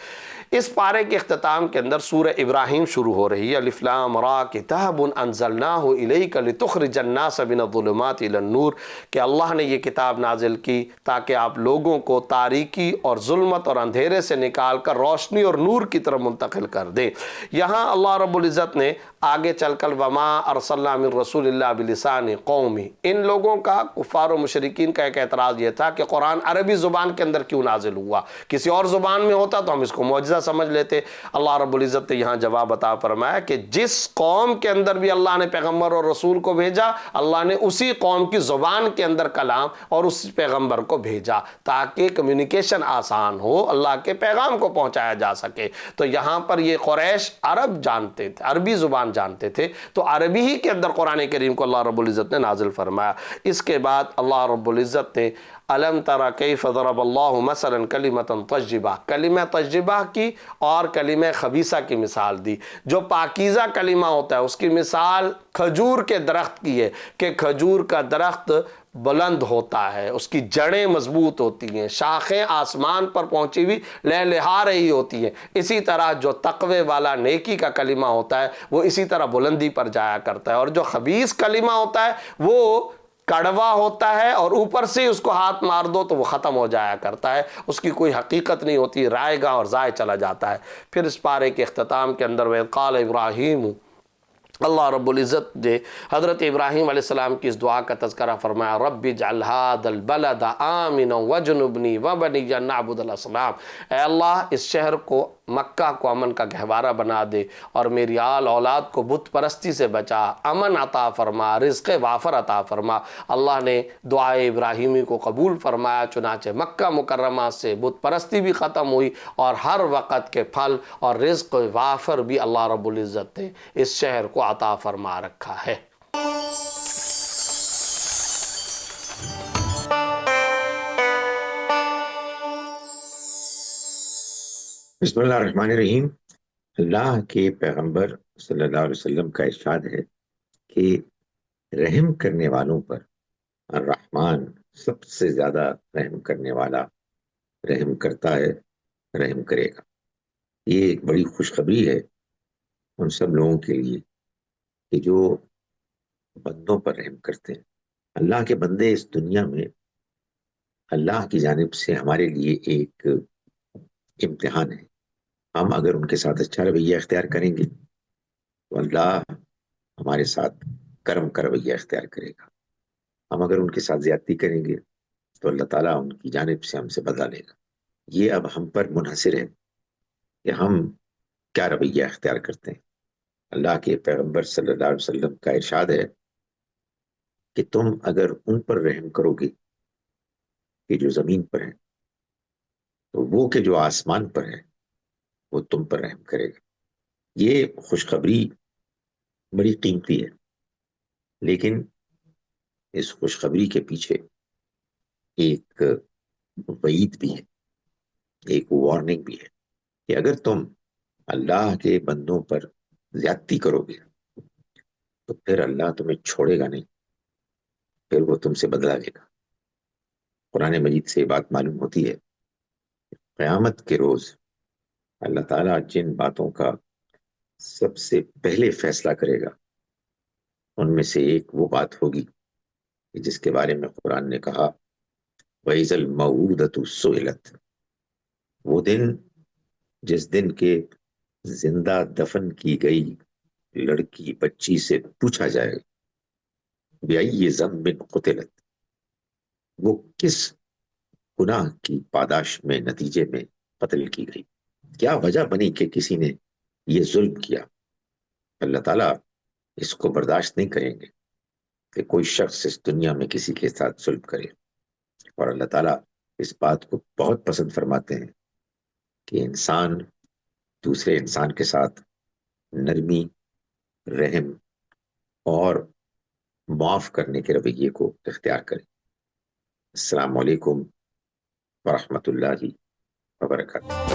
اس پارے کے اختتام کے اندر سورہ ابراہیم شروع ہو رہی ہے. الف لام را کتاب انزلناہ الیک لتخرج الناس من الظلمات الی النور، کہ اللہ نے یہ کتاب نازل کی تاکہ آپ لوگوں کو تاریکی اور ظلمت اور اندھیرے سے نکال کر روشنی اور نور کی طرف منتقل کر دیں. یہاں اللہ رب العزت نے آگے چل کر وما ارسلنا من رسول اللہ بلسان قومی، ان لوگوں کا کفار و مشرکین کا ایک اعتراض یہ تھا کہ قرآن عربی زبان کے اندر کیوں نازل ہوا، کسی اور زبان میں ہوتا تو ہم اس کو معجزہ سمجھ لیتے. اللہ رب العزت نے یہاں جواب عطا فرمایا کہ جس قوم کے اندر بھی اللہ نے پیغمبر اور رسول کو بھیجا، اللہ نے اسی قوم کی زبان کے اندر کلام اور اس پیغمبر کو بھیجا تاکہ کمیونیکیشن آسان ہو، اللہ کے پیغام کو پہنچایا جا سکے. تو یہاں پر یہ قریش عرب جانتے تھے، عربی زبان جانتے تھے، تو عربی ہی کے اندر قرآن کریم کو اللہ رب العزت نے نازل فرمایا. اس کے بعد اللہ رب العزت نے الم ترى کیف ضرب اللہ مثلا کلمۃ طیبہ، کلمہ طیبہ کی اور کلمہ خبیثہ کی مثال دی. جو پاکیزہ کلمہ ہوتا ہے اس کی مثال کھجور کے درخت کی ہے کہ کھجور کا درخت بلند ہوتا ہے، اس کی جڑیں مضبوط ہوتی ہیں، شاخیں آسمان پر پہنچی ہوئی لہلہا رہی ہوتی ہیں. اسی طرح جو تقوی والا نیکی کا کلمہ ہوتا ہے وہ اسی طرح بلندی پر جایا کرتا ہے، اور جو خبیث کلمہ ہوتا ہے وہ کڑوا ہوتا ہے اور اوپر سے اس کو ہاتھ مار دو تو وہ ختم ہو جایا کرتا ہے، اس کی کوئی حقیقت نہیں ہوتی، رائے گا اور ضائع چلا جاتا ہے. پھر اس پارے کے اختتام کے اندر وَإِذْ قَالَ إِبْرَاهِيمُ، اللہ رب العزت نے حضرت ابراہیم علیہ السلام کی اس دعا کا تذکرہ فرمایا رب اجعل هذا البلد آمنا وجنبنی وبنی ان نعبد الاصنام، اے اللہ اس شہر کو، مکہ کو امن کا گہوارہ بنا دے اور میری آل اولاد کو بت پرستی سے بچا، امن عطا فرما، رزق وافر عطا فرما. اللہ نے دعائے ابراہیمی کو قبول فرمایا، چنانچہ مکہ مکرمہ سے بت پرستی بھی ختم ہوئی اور ہر وقت کے پھل اور رزق وافر بھی اللہ رب العزت نے اس شہر کو عطا فرما رکھا ہے. بسم اللہ الرحمن الرحیم. اللہ کے پیغمبر صلی اللہ علیہ وسلم کا ارشاد ہے کہ رحم کرنے والوں پر الرحمن سب سے زیادہ رحم کرنے والا رحم کرتا ہے، رحم کرے گا. یہ ایک بڑی خوشخبری ہے ان سب لوگوں کے لیے کہ جو بندوں پر رحم کرتے ہیں. اللہ کے بندے اس دنیا میں اللہ کی جانب سے ہمارے لیے ایک امتحان ہے. ہم اگر ان کے ساتھ اچھا رویہ اختیار کریں گے تو اللہ ہمارے ساتھ کرم کا رویہ اختیار کرے گا. ہم اگر ان کے ساتھ زیادتی کریں گے تو اللہ تعالیٰ ان کی جانب سے ہم سے بدلہ لے گا. یہ اب ہم پر منحصر ہے کہ ہم کیا رویہ اختیار کرتے ہیں. اللہ کے پیغمبر صلی اللہ علیہ وسلم کا ارشاد ہے کہ تم اگر ان پر رحم کرو گے کہ جو زمین پر ہیں تو وہ کہ جو آسمان پر ہے وہ تم پر رحم کرے گا. یہ خوشخبری بڑی قیمتی ہے، لیکن اس خوشخبری کے پیچھے ایک وعید بھی ہے، ایک وارننگ بھی ہے کہ اگر تم اللہ کے بندوں پر زیادتی کرو گے تو پھر اللہ تمہیں چھوڑے گا نہیں، پھر وہ تم سے بدلہ لے گا۔ قرآن مجید سے یہ بات معلوم ہوتی ہے، قیامت کے روز اللہ تعالیٰ جن باتوں کا سب سے پہلے فیصلہ کرے گا ان میں سے ایک وہ بات ہوگی جس کے بارے میں قرآن نے کہا وَإِذَا الْمَوْءُودَةُ سُئِلَتْ، وہ دن جس دن کے زندہ دفن کی گئی لڑکی بچی سے پوچھا جائے بِأَيِّ ذَنبٍ قُتِلَتْ، وہ کس گناہ کی پاداش میں نتیجے میں قتل کی گئی، کیا وجہ بنی کہ کسی نے یہ ظلم کیا۔ اللہ تعالیٰ اس کو برداشت نہیں کریں گے کہ کوئی شخص اس دنیا میں کسی کے ساتھ ظلم کرے، اور اللہ تعالیٰ اس بات کو بہت پسند فرماتے ہیں کہ انسان دوسرے انسان کے ساتھ نرمی، رحم اور معاف کرنے کے رویے کو اختیار کرے۔ السلام علیکم ورحمۃ اللہ وبرکاتہ۔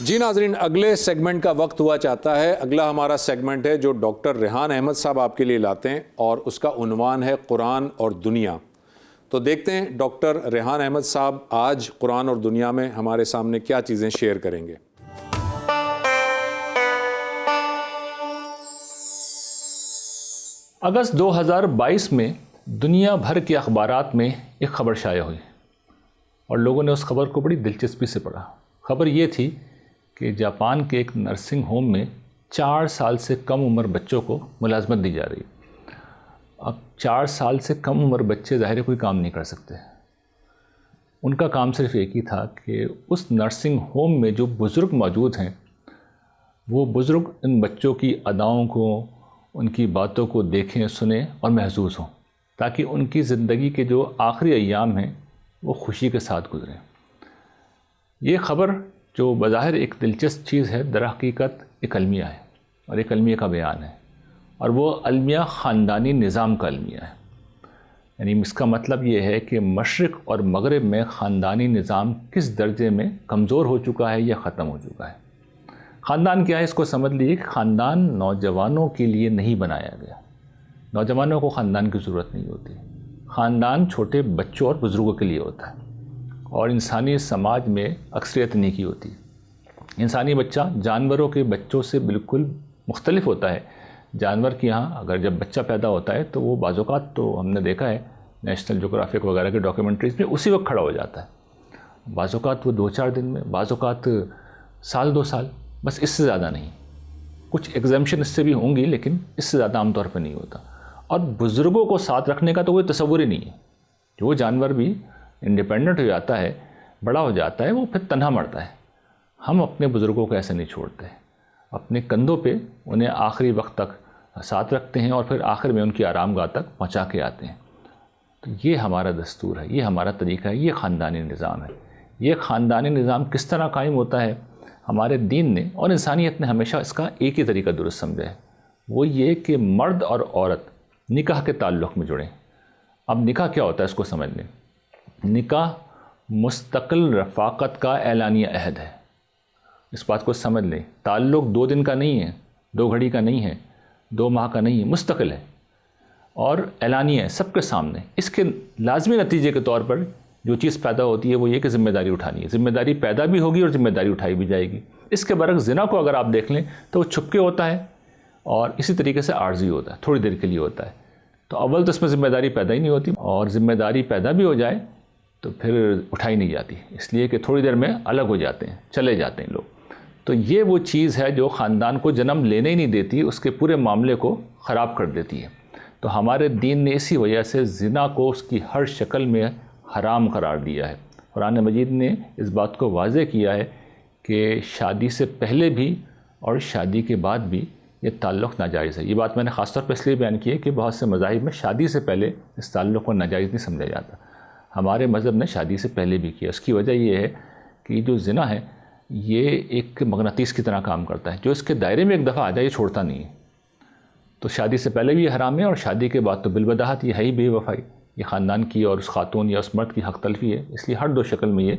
جی ناظرین، اگلے سیگمنٹ کا وقت ہوا چاہتا ہے۔ اگلا ہمارا سیگمنٹ ہے جو ڈاکٹر ریحان احمد صاحب آپ کے لیے لاتے ہیں، اور اس کا عنوان ہے قرآن اور دنیا۔ تو دیکھتے ہیں ڈاکٹر ریحان احمد صاحب آج قرآن اور دنیا میں ہمارے سامنے کیا چیزیں شیئر کریں گے۔ اگست 2022 میں دنیا بھر کے اخبارات میں ایک خبر شائع ہوئی اور لوگوں نے اس خبر کو بڑی دلچسپی سے پڑھا۔ خبر یہ تھی کہ جاپان کے ایک نرسنگ ہوم میں 4 سال سے کم عمر بچوں کو ملازمت دی جا رہی ہے۔ اب 4 سال سے کم عمر بچے ظاہر ہے کوئی کام نہیں کر سکتے، ان کا کام صرف ایک ہی تھا کہ اس نرسنگ ہوم میں جو بزرگ موجود ہیں وہ بزرگ ان بچوں کی اداؤں کو، ان کی باتوں کو دیکھیں، سنیں اور محظوظ ہوں، تاکہ ان کی زندگی کے جو آخری ایام ہیں وہ خوشی کے ساتھ گزریں۔ یہ خبر جو بظاہر ایک دلچسپ چیز ہے، در حقیقت ایک المیہ ہے اور ایک المیہ کا بیان ہے، اور وہ المیہ خاندانی نظام کا المیہ ہے۔ یعنی اس کا مطلب یہ ہے کہ مشرق اور مغرب میں خاندانی نظام کس درجے میں کمزور ہو چکا ہے یا ختم ہو چکا ہے۔ خاندان کیا ہے اس کو سمجھ لیجیے کہ خاندان نوجوانوں کے لیے نہیں بنایا گیا، نوجوانوں کو خاندان کی ضرورت نہیں ہوتی، خاندان چھوٹے بچوں اور بزرگوں کے لیے ہوتا ہے، اور انسانی سماج میں اکثریت نہیں کی ہوتی۔ انسانی بچہ جانوروں کے بچوں سے بالکل مختلف ہوتا ہے۔ جانور کے یہاں اگر جب بچہ پیدا ہوتا ہے تو وہ بعض اوقات تو ہم نے دیکھا ہے نیشنل جغرافک وغیرہ کے ڈاکیومنٹریز میں اسی وقت کھڑا ہو جاتا ہے، بعض اوقات وہ 2-4 دن میں، بعض اوقات سال 2 سال، بس اس سے زیادہ نہیں۔ کچھ ایگزیمشن اس سے بھی ہوں گی لیکن اس سے زیادہ عام طور پہ نہیں ہوتا۔ اور بزرگوں کو ساتھ رکھنے کا تو کوئی تصور ہی نہیں ہے۔ جو جانور بھی انڈیپینڈنٹ ہو جاتا ہے، بڑا ہو جاتا ہے، وہ پھر تنہا مرتا ہے۔ ہم اپنے بزرگوں کو ایسے نہیں چھوڑتے، اپنے کندھوں پہ انہیں آخری وقت تک ساتھ رکھتے ہیں اور پھر آخر میں ان کی آرام گاہ تک پہنچا کے آتے ہیں۔ تو یہ ہمارا دستور ہے، یہ ہمارا طریقہ ہے، یہ خاندانی نظام ہے۔ یہ خاندانی نظام کس طرح قائم ہوتا ہے؟ ہمارے دین نے اور انسانیت نے ہمیشہ اس کا ایک ہی طریقہ درست سمجھا ہے، وہ یہ کہ مرد اور عورت نکاح کے تعلق میں جڑیں۔ اب نکاح کیا ہوتا ہے اس کو سمجھ لیں۔ نکاح مستقل رفاقت کا اعلانیہ عہد ہے، اس بات کو سمجھ لیں۔ تعلق 2 دن کا نہیں ہے، 2 گھڑی کا نہیں ہے، 2 ماہ کا نہیں ہے، مستقل ہے اور اعلانیہ ہے سب کے سامنے۔ اس کے لازمی نتیجے کے طور پر جو چیز پیدا ہوتی ہے وہ یہ کہ ذمہ داری اٹھانی ہے، ذمہ داری پیدا بھی ہوگی اور ذمہ داری اٹھائی بھی جائے گی۔ اس کے برعکس زنا کو اگر آپ دیکھ لیں تو وہ چھپ کے ہوتا ہے اور اسی طریقے سے عارضی ہوتا ہے، تھوڑی دیر کے لیے ہوتا ہے۔ تو اول تو اس میں ذمہ داری پیدا ہی نہیں ہوتی، اور ذمہ داری پیدا بھی ہو جائے تو پھر اٹھائی نہیں جاتی، اس لیے کہ تھوڑی دیر میں الگ ہو جاتے ہیں، چلے جاتے ہیں لوگ۔ تو یہ وہ چیز ہے جو خاندان کو جنم لینے ہی نہیں دیتی، اس کے پورے معاملے کو خراب کر دیتی ہے۔ تو ہمارے دین نے اسی وجہ سے زنا کو اس کی ہر شکل میں حرام قرار دیا ہے۔ قرآن مجید نے اس بات کو واضح کیا ہے کہ شادی سے پہلے بھی اور شادی کے بعد بھی یہ تعلق ناجائز ہے۔ یہ بات میں نے خاص طور پہ اس لیے بیان کی ہے کہ بہت سے مذاہب میں شادی سے پہلے اس تعلق کو ناجائز نہیں سمجھا جاتا، ہمارے مذہب نے شادی سے پہلے بھی کیا۔ اس کی وجہ یہ ہے کہ جو زنا ہے یہ ایک مغناطیس کی طرح کام کرتا ہے، جو اس کے دائرے میں ایک دفعہ آ جائے یہ چھوڑتا نہیں ہے۔ تو شادی سے پہلے بھی یہ حرام ہے، اور شادی کے بعد تو بالبداہت یہ ہے ہی بے وفائی، یہ خاندان کی اور اس خاتون یا اس مرد کی حق تلفی ہے، اس لیے ہر دو شکل میں یہ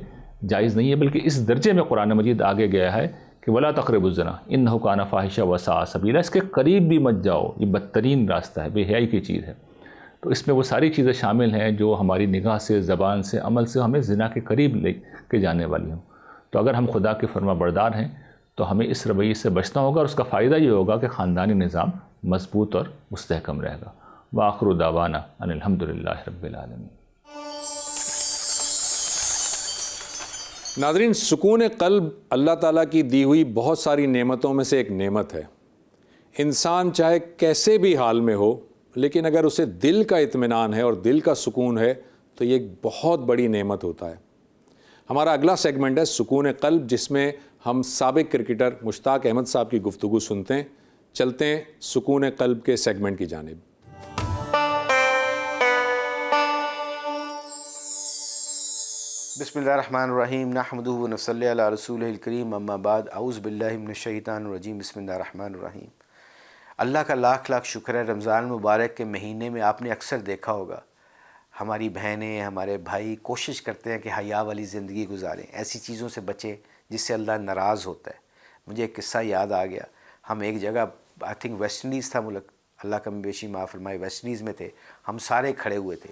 جائز نہیں ہے۔ بلکہ اس درجے میں قرآن مجید آگے گیا ہے کہ ولا تقربوا الزنا انہ کان فاحشہ وساء سبیلا، اس کے قریب بھی مت جاؤ، یہ بدترین راستہ ہے، بے حیائی کی چیز ہے۔ تو اس میں وہ ساری چیزیں شامل ہیں جو ہماری نگاہ سے، زبان سے، عمل سے ہمیں زنا کے قریب لے کے جانے والی ہوں۔ تو اگر ہم خدا کے فرما بردار ہیں تو ہمیں اس رویے سے بچنا ہوگا، اور اس کا فائدہ یہ ہوگا کہ خاندانی نظام مضبوط اور مستحکم رہے گا۔ وآخر دعوانا ان الحمد للہ رب العالمین۔ ناظرین، سکون قلب اللہ تعالیٰ کی دی ہوئی بہت ساری نعمتوں میں سے ایک نعمت ہے۔ انسان چاہے کیسے بھی حال میں ہو، لیکن اگر اسے دل کا اطمینان ہے اور دل کا سکون ہے تو یہ ایک بہت بڑی نعمت ہوتا ہے۔ ہمارا اگلا سیگمنٹ ہے سکون قلب، جس میں ہم سابق کرکٹر مشتاق احمد صاحب کی گفتگو سنتے ہیں۔ چلتے ہیں سکون قلب کے سیگمنٹ کی جانب۔ بسم اللہ الرحمن الرحیم، نحمدہ و نصلی علی رسولہ الکریم، اما بعد، اعوذ باللہ من الشیطان الرجیم، بسم اللہ الرحمن الرحیم۔ اللہ کا لاکھ لاکھ شکر ہے، رمضان مبارک کے مہینے میں آپ نے اکثر دیکھا ہوگا ہماری بہنیں، ہمارے بھائی کوشش کرتے ہیں کہ حیا والی زندگی گزاریں، ایسی چیزوں سے بچیں جس سے اللہ ناراض ہوتا ہے۔ مجھے ایک قصہ یاد آ گیا، ہم ایک جگہ آئی تھنک ویسٹ انڈیز تھا ملک، اللہ کم بیشی معاف فرمائے، ویسٹ انڈیز میں تھے، ہم سارے کھڑے ہوئے تھے۔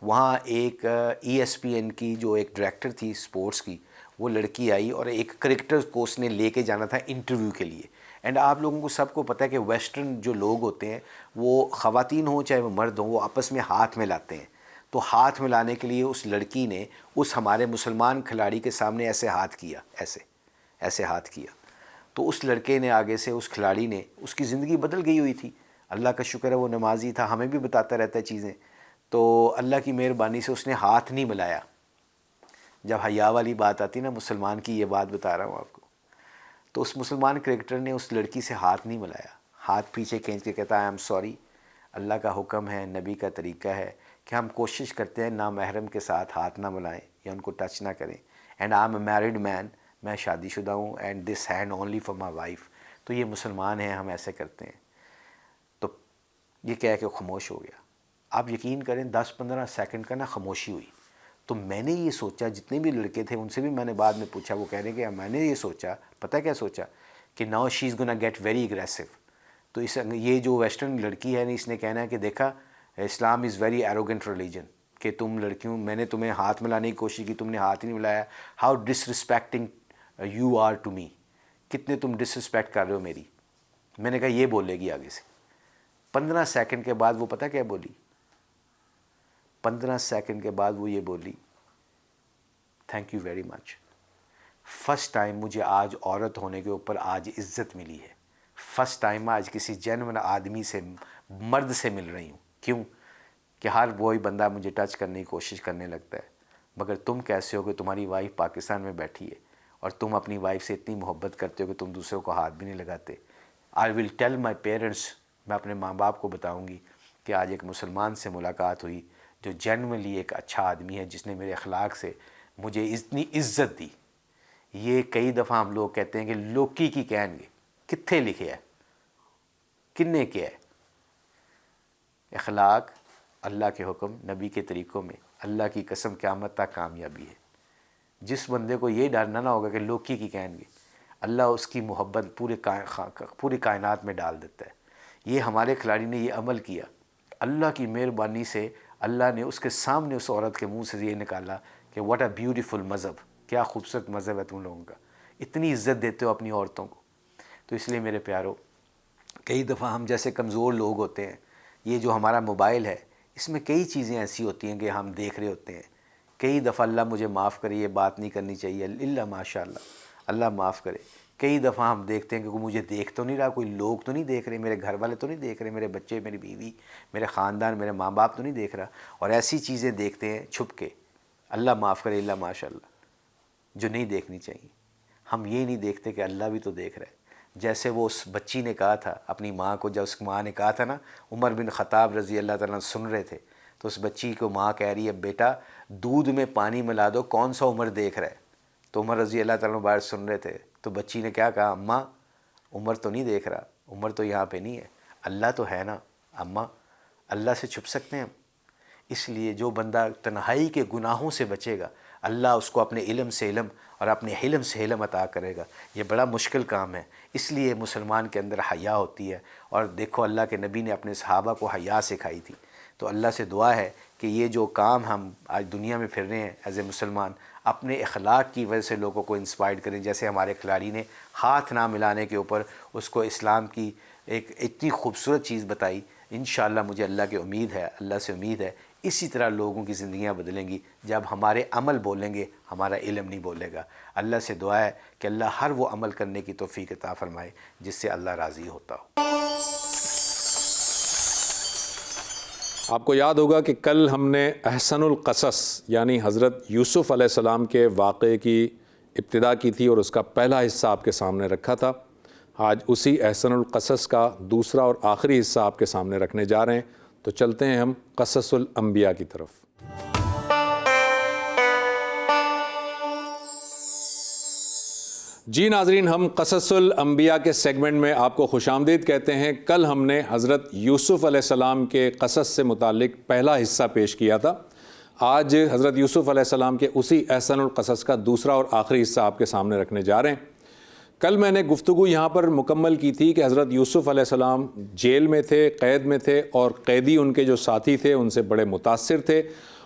وہاں ایک ESPN کی جو ایک ڈائریکٹر تھی سپورٹس کی، وہ لڑکی آئی اور ایک کرکٹر کو اس نے لے کے جانا تھا انٹرویو کے لیے۔ اینڈ آپ لوگوں کو سب کو پتہ ہے کہ ویسٹرن جو لوگ ہوتے ہیں، وہ خواتین ہوں چاہے وہ مرد ہوں، وہ آپس میں ہاتھ ملاتے ہیں۔ تو ہاتھ ملانے کے لیے اس لڑکی نے اس ہمارے مسلمان کھلاڑی کے سامنے ایسے ہاتھ کیا، ایسے ہاتھ کیا۔ تو اس لڑکے نے آگے سے، اس کھلاڑی نے، اس کی زندگی بدل گئی ہوئی تھی، اللہ کا شکر ہے وہ نمازی تھا، ہمیں بھی بتاتا رہتا ہے چیزیں۔ تو اللہ کی مہربانی سے اس نے ہاتھ نہیں ملایا۔ جب حیا والی بات آتی نا، مسلمان کی یہ بات بتا رہا ہوں آپ کو، تو اس مسلمان کرکٹر نے اس لڑکی سے ہاتھ نہیں ملایا، ہاتھ پیچھے کھینچ کے کہتا ہے آئی ایم سوری، اللہ کا حکم ہے، نبی کا طریقہ ہے کہ ہم کوشش کرتے ہیں نامحرم کے ساتھ ہاتھ نہ ملائیں یا ان کو ٹچ نہ کریں۔ And I am a married man, میں شادی شدہ ہوں، and this hand only for my wife, تو یہ مسلمان ہیں، ہم ایسے کرتے ہیں۔ تو یہ کہہ کے خاموش ہو گیا۔ آپ یقین کریں 10-15 سیکنڈ کا نا خاموشی ہوئی۔ تو میں نے یہ سوچا، جتنے بھی لڑکے تھے ان سے بھی میں نے بعد میں پوچھا، وہ کہہ رہے کہ میں نے یہ سوچا، پتہ کیا سوچا، کہ now she is gonna get very aggressive. تو یہ جو ویسٹرن لڑکی ہے نا، اس نے کہنا ہے کہ دیکھا اسلام از ویری ایروگنٹ ریلیجن، کہ تم لڑکیوں، میں نے تمہیں ہاتھ ملانے کی کوشش کی، تم نے ہاتھ ہی نہیں ملایا، how disrespecting you are to me, کتنے تم ڈس رسپیکٹ کر رہے ہو میری۔ میں نے کہا یہ بولے گی آگے سے۔ 15 سیکنڈ کے بعد وہ پتہ کیا بولی، 15 سیکنڈ کے بعد وہ یہ بولی، thank you very much, first time مجھے آج عورت ہونے کے اوپر آج عزت ملی ہے، فرسٹ ٹائم آج کسی جینوئن آدمی سے، مرد سے مل رہی ہوں۔ کیوں؟ کہ ہر وہی بندہ مجھے ٹچ کرنے کی کوشش کرنے لگتا ہے، مگر تم کیسے ہو کہ تمہاری وائف پاکستان میں بیٹھی ہے اور تم اپنی وائف سے اتنی محبت کرتے ہو کہ تم دوسروں کو ہاتھ بھی نہیں لگاتے۔ آئی ول ٹیل مائی پیرنٹس، میں اپنے ماں باپ کو بتاؤں گی کہ آج ایک مسلمان سے ملاقات ہوئی جو جینوئنلی ایک اچھا آدمی ہے، جس نے میرے اخلاق سے مجھے اتنی عزت دی۔ یہ کئی دفعہ ہم لوگ کہتے ہیں کہ لوکی کی کہیں گے، کتنے لکھے ہے، کنے کیا ہے؟ اخلاق، اللہ کے حکم، نبی کے طریقوں میں، اللہ کی قسم قیامت تک کامیابی ہے۔ جس بندے کو یہ ڈرنا نہ ہوگا کہ لوکی کی کہیں گے، اللہ اس کی محبت پوری کائنات میں ڈال دیتا ہے۔ یہ ہمارے کھلاڑی نے یہ عمل کیا، اللہ کی مہربانی سے اللہ نے اس کے سامنے اس عورت کے منہ سے یہ نکالا کہ واٹ اے بیوٹیفل مذہب، کیا خوبصورت مذہب ہے تم لوگوں کا، اتنی عزت دیتے ہو اپنی عورتوں کو۔ تو اس لیے میرے پیارو، کئی دفعہ ہم جیسے کمزور لوگ ہوتے ہیں، یہ جو ہمارا موبائل ہے اس میں کئی چیزیں ایسی ہوتی ہیں کہ ہم دیکھ رہے ہوتے ہیں، کئی دفعہ اللہ مجھے معاف کرے یہ بات نہیں کرنی چاہیے، اللہ ماشاء اللہ معاف کرے، کئی دفعہ ہم دیکھتے ہیں کہ کوئی مجھے دیکھ تو نہیں رہا، کوئی لوگ تو نہیں دیکھ رہے، میرے گھر والے تو نہیں دیکھ رہے، میرے بچے، میری بیوی، میرے خاندان، میرے ماں باپ تو نہیں دیکھ رہا، اور ایسی چیزیں دیکھتے ہیں چھپ کے، اللہ معاف کرے، اللہ ماشاء اللہ، جو نہیں دیکھنی چاہیے۔ ہم یہ نہیں دیکھتے کہ اللہ بھی تو دیکھ رہا ہے۔ جیسے وہ اس بچی نے کہا تھا اپنی ماں کو، جب اس ماں نے کہا تھا نا، عمر بن خطاب رضی اللہ تعالیٰ عنہ سن رہے تھے، تو اس بچی کو ماں کہہ رہی ہے بیٹا دودھ میں پانی ملا دو، کون سا عمر دیکھ رہا ہے؟ تو عمر رضی اللہ تعالیٰ عنہ باہر سن رہے تھے، تو بچی نے کیا کہا، اماں عمر تو نہیں دیکھ رہا، عمر تو یہاں پہ نہیں ہے، اللہ تو ہے نا اماں، اللہ سے چھپ سکتے ہیں ہم؟ اس لیے جو بندہ تنہائی کے گناہوں سے بچے گا، اللہ اس کو اپنے علم سے علم اور اپنے حلم سے حلم عطا کرے گا۔ یہ بڑا مشکل کام ہے، اس لیے مسلمان کے اندر حیا ہوتی ہے۔ اور دیکھو اللہ کے نبی نے اپنے صحابہ کو حیا سکھائی تھی، تو اللہ سے دعا ہے کہ یہ جو کام ہم آج دنیا میں پھر رہے ہیں ایز اے مسلمان، اپنے اخلاق کی وجہ سے لوگوں کو انسپائر کریں، جیسے ہمارے کھلاڑی نے ہاتھ نہ ملانے کے اوپر اس کو اسلام کی ایک اتنی خوبصورت چیز بتائی۔ انشاءاللہ مجھے اللہ کی امید ہے، اللہ سے امید ہے اسی طرح لوگوں کی زندگیاں بدلیں گی جب ہمارے عمل بولیں گے، ہمارا علم نہیں بولے گا۔ اللہ سے دعا ہے کہ اللہ ہر وہ عمل کرنے کی توفیق عطا فرمائے جس سے اللہ راضی ہوتا ہو۔ آپ کو یاد ہوگا کہ کل ہم نے احسن القصص یعنی حضرت یوسف علیہ السلام کے واقعے کی ابتدا کی تھی اور اس کا پہلا حصہ آپ کے سامنے رکھا تھا۔ آج اسی احسن القصص کا دوسرا اور آخری حصہ آپ کے سامنے رکھنے جا رہے ہیں، تو چلتے ہیں ہم قصص الانبیاء کی طرف۔ جی ناظرین، ہم قصص الانبیاء کے سیگمنٹ میں آپ کو خوش آمدید کہتے ہیں۔ کل ہم نے حضرت یوسف علیہ السلام کے قصص سے متعلق پہلا حصہ پیش کیا تھا۔ آج حضرت یوسف علیہ السلام کے اسی احسن القصص کا دوسرا اور آخری حصہ آپ کے سامنے رکھنے جا رہے ہیں۔ کل میں نے گفتگو یہاں پر مکمل کی تھی کہ حضرت یوسف علیہ السلام جیل میں تھے، قید میں تھے، اور قیدی ان کے جو ساتھی تھے ان سے بڑے متاثر تھے،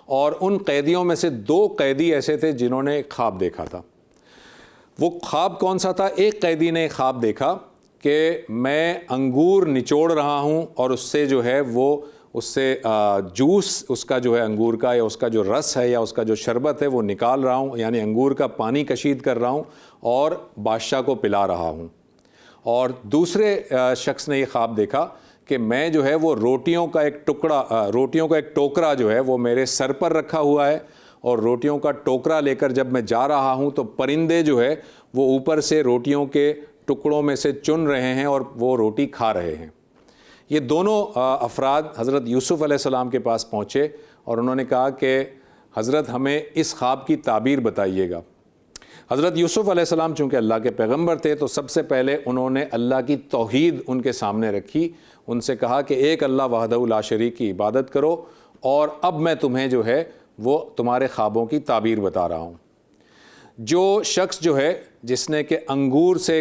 اور ان قیدیوں میں سے 2 قیدی ایسے تھے جنہوں نے ایک خواب دیکھا تھا۔ وہ خواب کون سا تھا؟ ایک قیدی نے خواب دیکھا کہ میں انگور نچوڑ رہا ہوں اور اس سے جو ہے وہ اس سے جوس اس کا جو ہے انگور کا یا اس کا جو رس ہے یا اس کا جو شربت ہے وہ نکال رہا ہوں، یعنی انگور کا پانی کشید کر رہا ہوں اور بادشاہ کو پلا رہا ہوں۔ اور دوسرے شخص نے یہ خواب دیکھا کہ میں جو ہے وہ روٹیوں کا ایک ٹوکرا جو ہے وہ میرے سر پر رکھا ہوا ہے، اور روٹیوں کا ٹوکرا لے کر جب میں جا رہا ہوں تو پرندے جو ہے وہ اوپر سے روٹیوں کے ٹکڑوں میں سے چن رہے ہیں اور وہ روٹی کھا رہے ہیں۔ یہ دونوں افراد حضرت یوسف علیہ السلام کے پاس پہنچے اور انہوں نے کہا کہ حضرت ہمیں اس خواب کی تعبیر بتائیے گا۔ حضرت یوسف علیہ السلام چونکہ اللہ کے پیغمبر تھے تو سب سے پہلے انہوں نے اللہ کی توحید ان کے سامنے رکھی، ان سے کہا کہ ایک اللہ وحدہ لا شریک کی عبادت کرو، اور اب میں تمہیں جو ہے وہ تمہارے خوابوں کی تعبیر بتا رہا ہوں۔ جو شخص جو ہے جس نے کہ انگور سے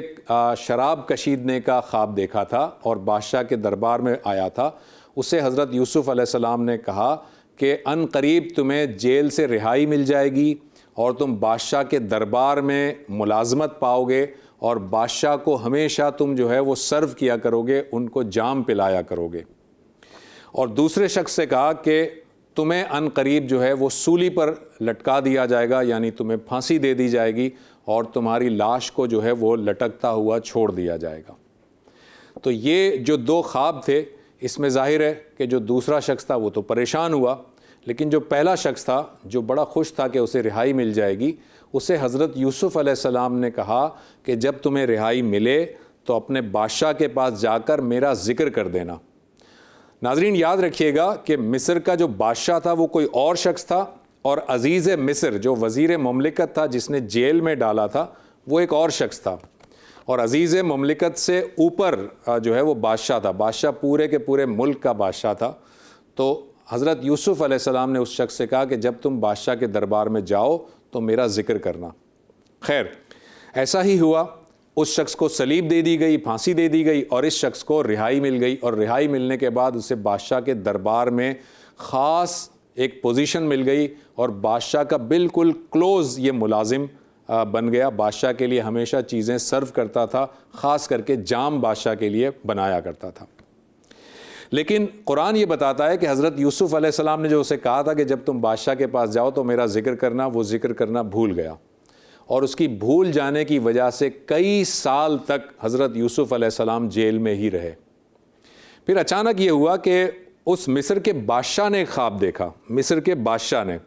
شراب کشیدنے کا خواب دیکھا تھا اور بادشاہ کے دربار میں آیا تھا، اسے حضرت یوسف علیہ السلام نے کہا کہ ان قریب تمہیں جیل سے رہائی مل جائے گی اور تم بادشاہ کے دربار میں ملازمت پاؤ گے، اور بادشاہ کو ہمیشہ تم جو ہے وہ سرو کیا کرو گے، ان کو جام پلایا کرو گے۔ اور دوسرے شخص سے کہا کہ تمہیں ان قریب جو ہے وہ سولی پر لٹکا دیا جائے گا، یعنی تمہیں پھانسی دے دی جائے گی اور تمہاری لاش کو جو ہے وہ لٹکتا ہوا چھوڑ دیا جائے گا۔ تو یہ جو 2 خواب تھے، اس میں ظاہر ہے کہ جو دوسرا شخص تھا وہ تو پریشان ہوا، لیکن جو پہلا شخص تھا جو بڑا خوش تھا کہ اسے رہائی مل جائے گی، اسے حضرت یوسف علیہ السلام نے کہا کہ جب تمہیں رہائی ملے تو اپنے بادشاہ کے پاس جا کر میرا ذکر کر دینا۔ ناظرین یاد رکھیے گا کہ مصر کا جو بادشاہ تھا وہ کوئی اور شخص تھا، اور عزیز مصر جو وزیر مملکت تھا جس نے جیل میں ڈالا تھا وہ ایک اور شخص تھا، اور عزیز مملکت سے اوپر جو ہے وہ بادشاہ تھا، بادشاہ پورے کے پورے ملک کا بادشاہ تھا۔ تو حضرت یوسف علیہ السلام نے اس شخص سے کہا کہ جب تم بادشاہ کے دربار میں جاؤ تو میرا ذکر کرنا۔ خیر ایسا ہی ہوا، اس شخص کو صلیب دے دی گئی، پھانسی دے دی گئی، اور اس شخص کو رہائی مل گئی، اور رہائی ملنے کے بعد اسے بادشاہ کے دربار میں خاص ایک پوزیشن مل گئی، اور بادشاہ کا بالکل کلوز یہ ملازم بن گیا، بادشاہ کے لیے ہمیشہ چیزیں سرو کرتا تھا، خاص کر کے جام بادشاہ کے لیے بنایا کرتا تھا۔ لیکن قرآن یہ بتاتا ہے کہ حضرت یوسف علیہ السلام نے جو اسے کہا تھا کہ جب تم بادشاہ کے پاس جاؤ تو میرا ذکر کرنا، وہ ذکر کرنا بھول گیا، اور اس کی بھول جانے کی وجہ سے کئی سال تک حضرت یوسف علیہ السلام جیل میں ہی رہے۔ پھر اچانک یہ ہوا کہ اس مصر کے بادشاہ نے ایک خواب دیکھا، مصر کے بادشاہ نے،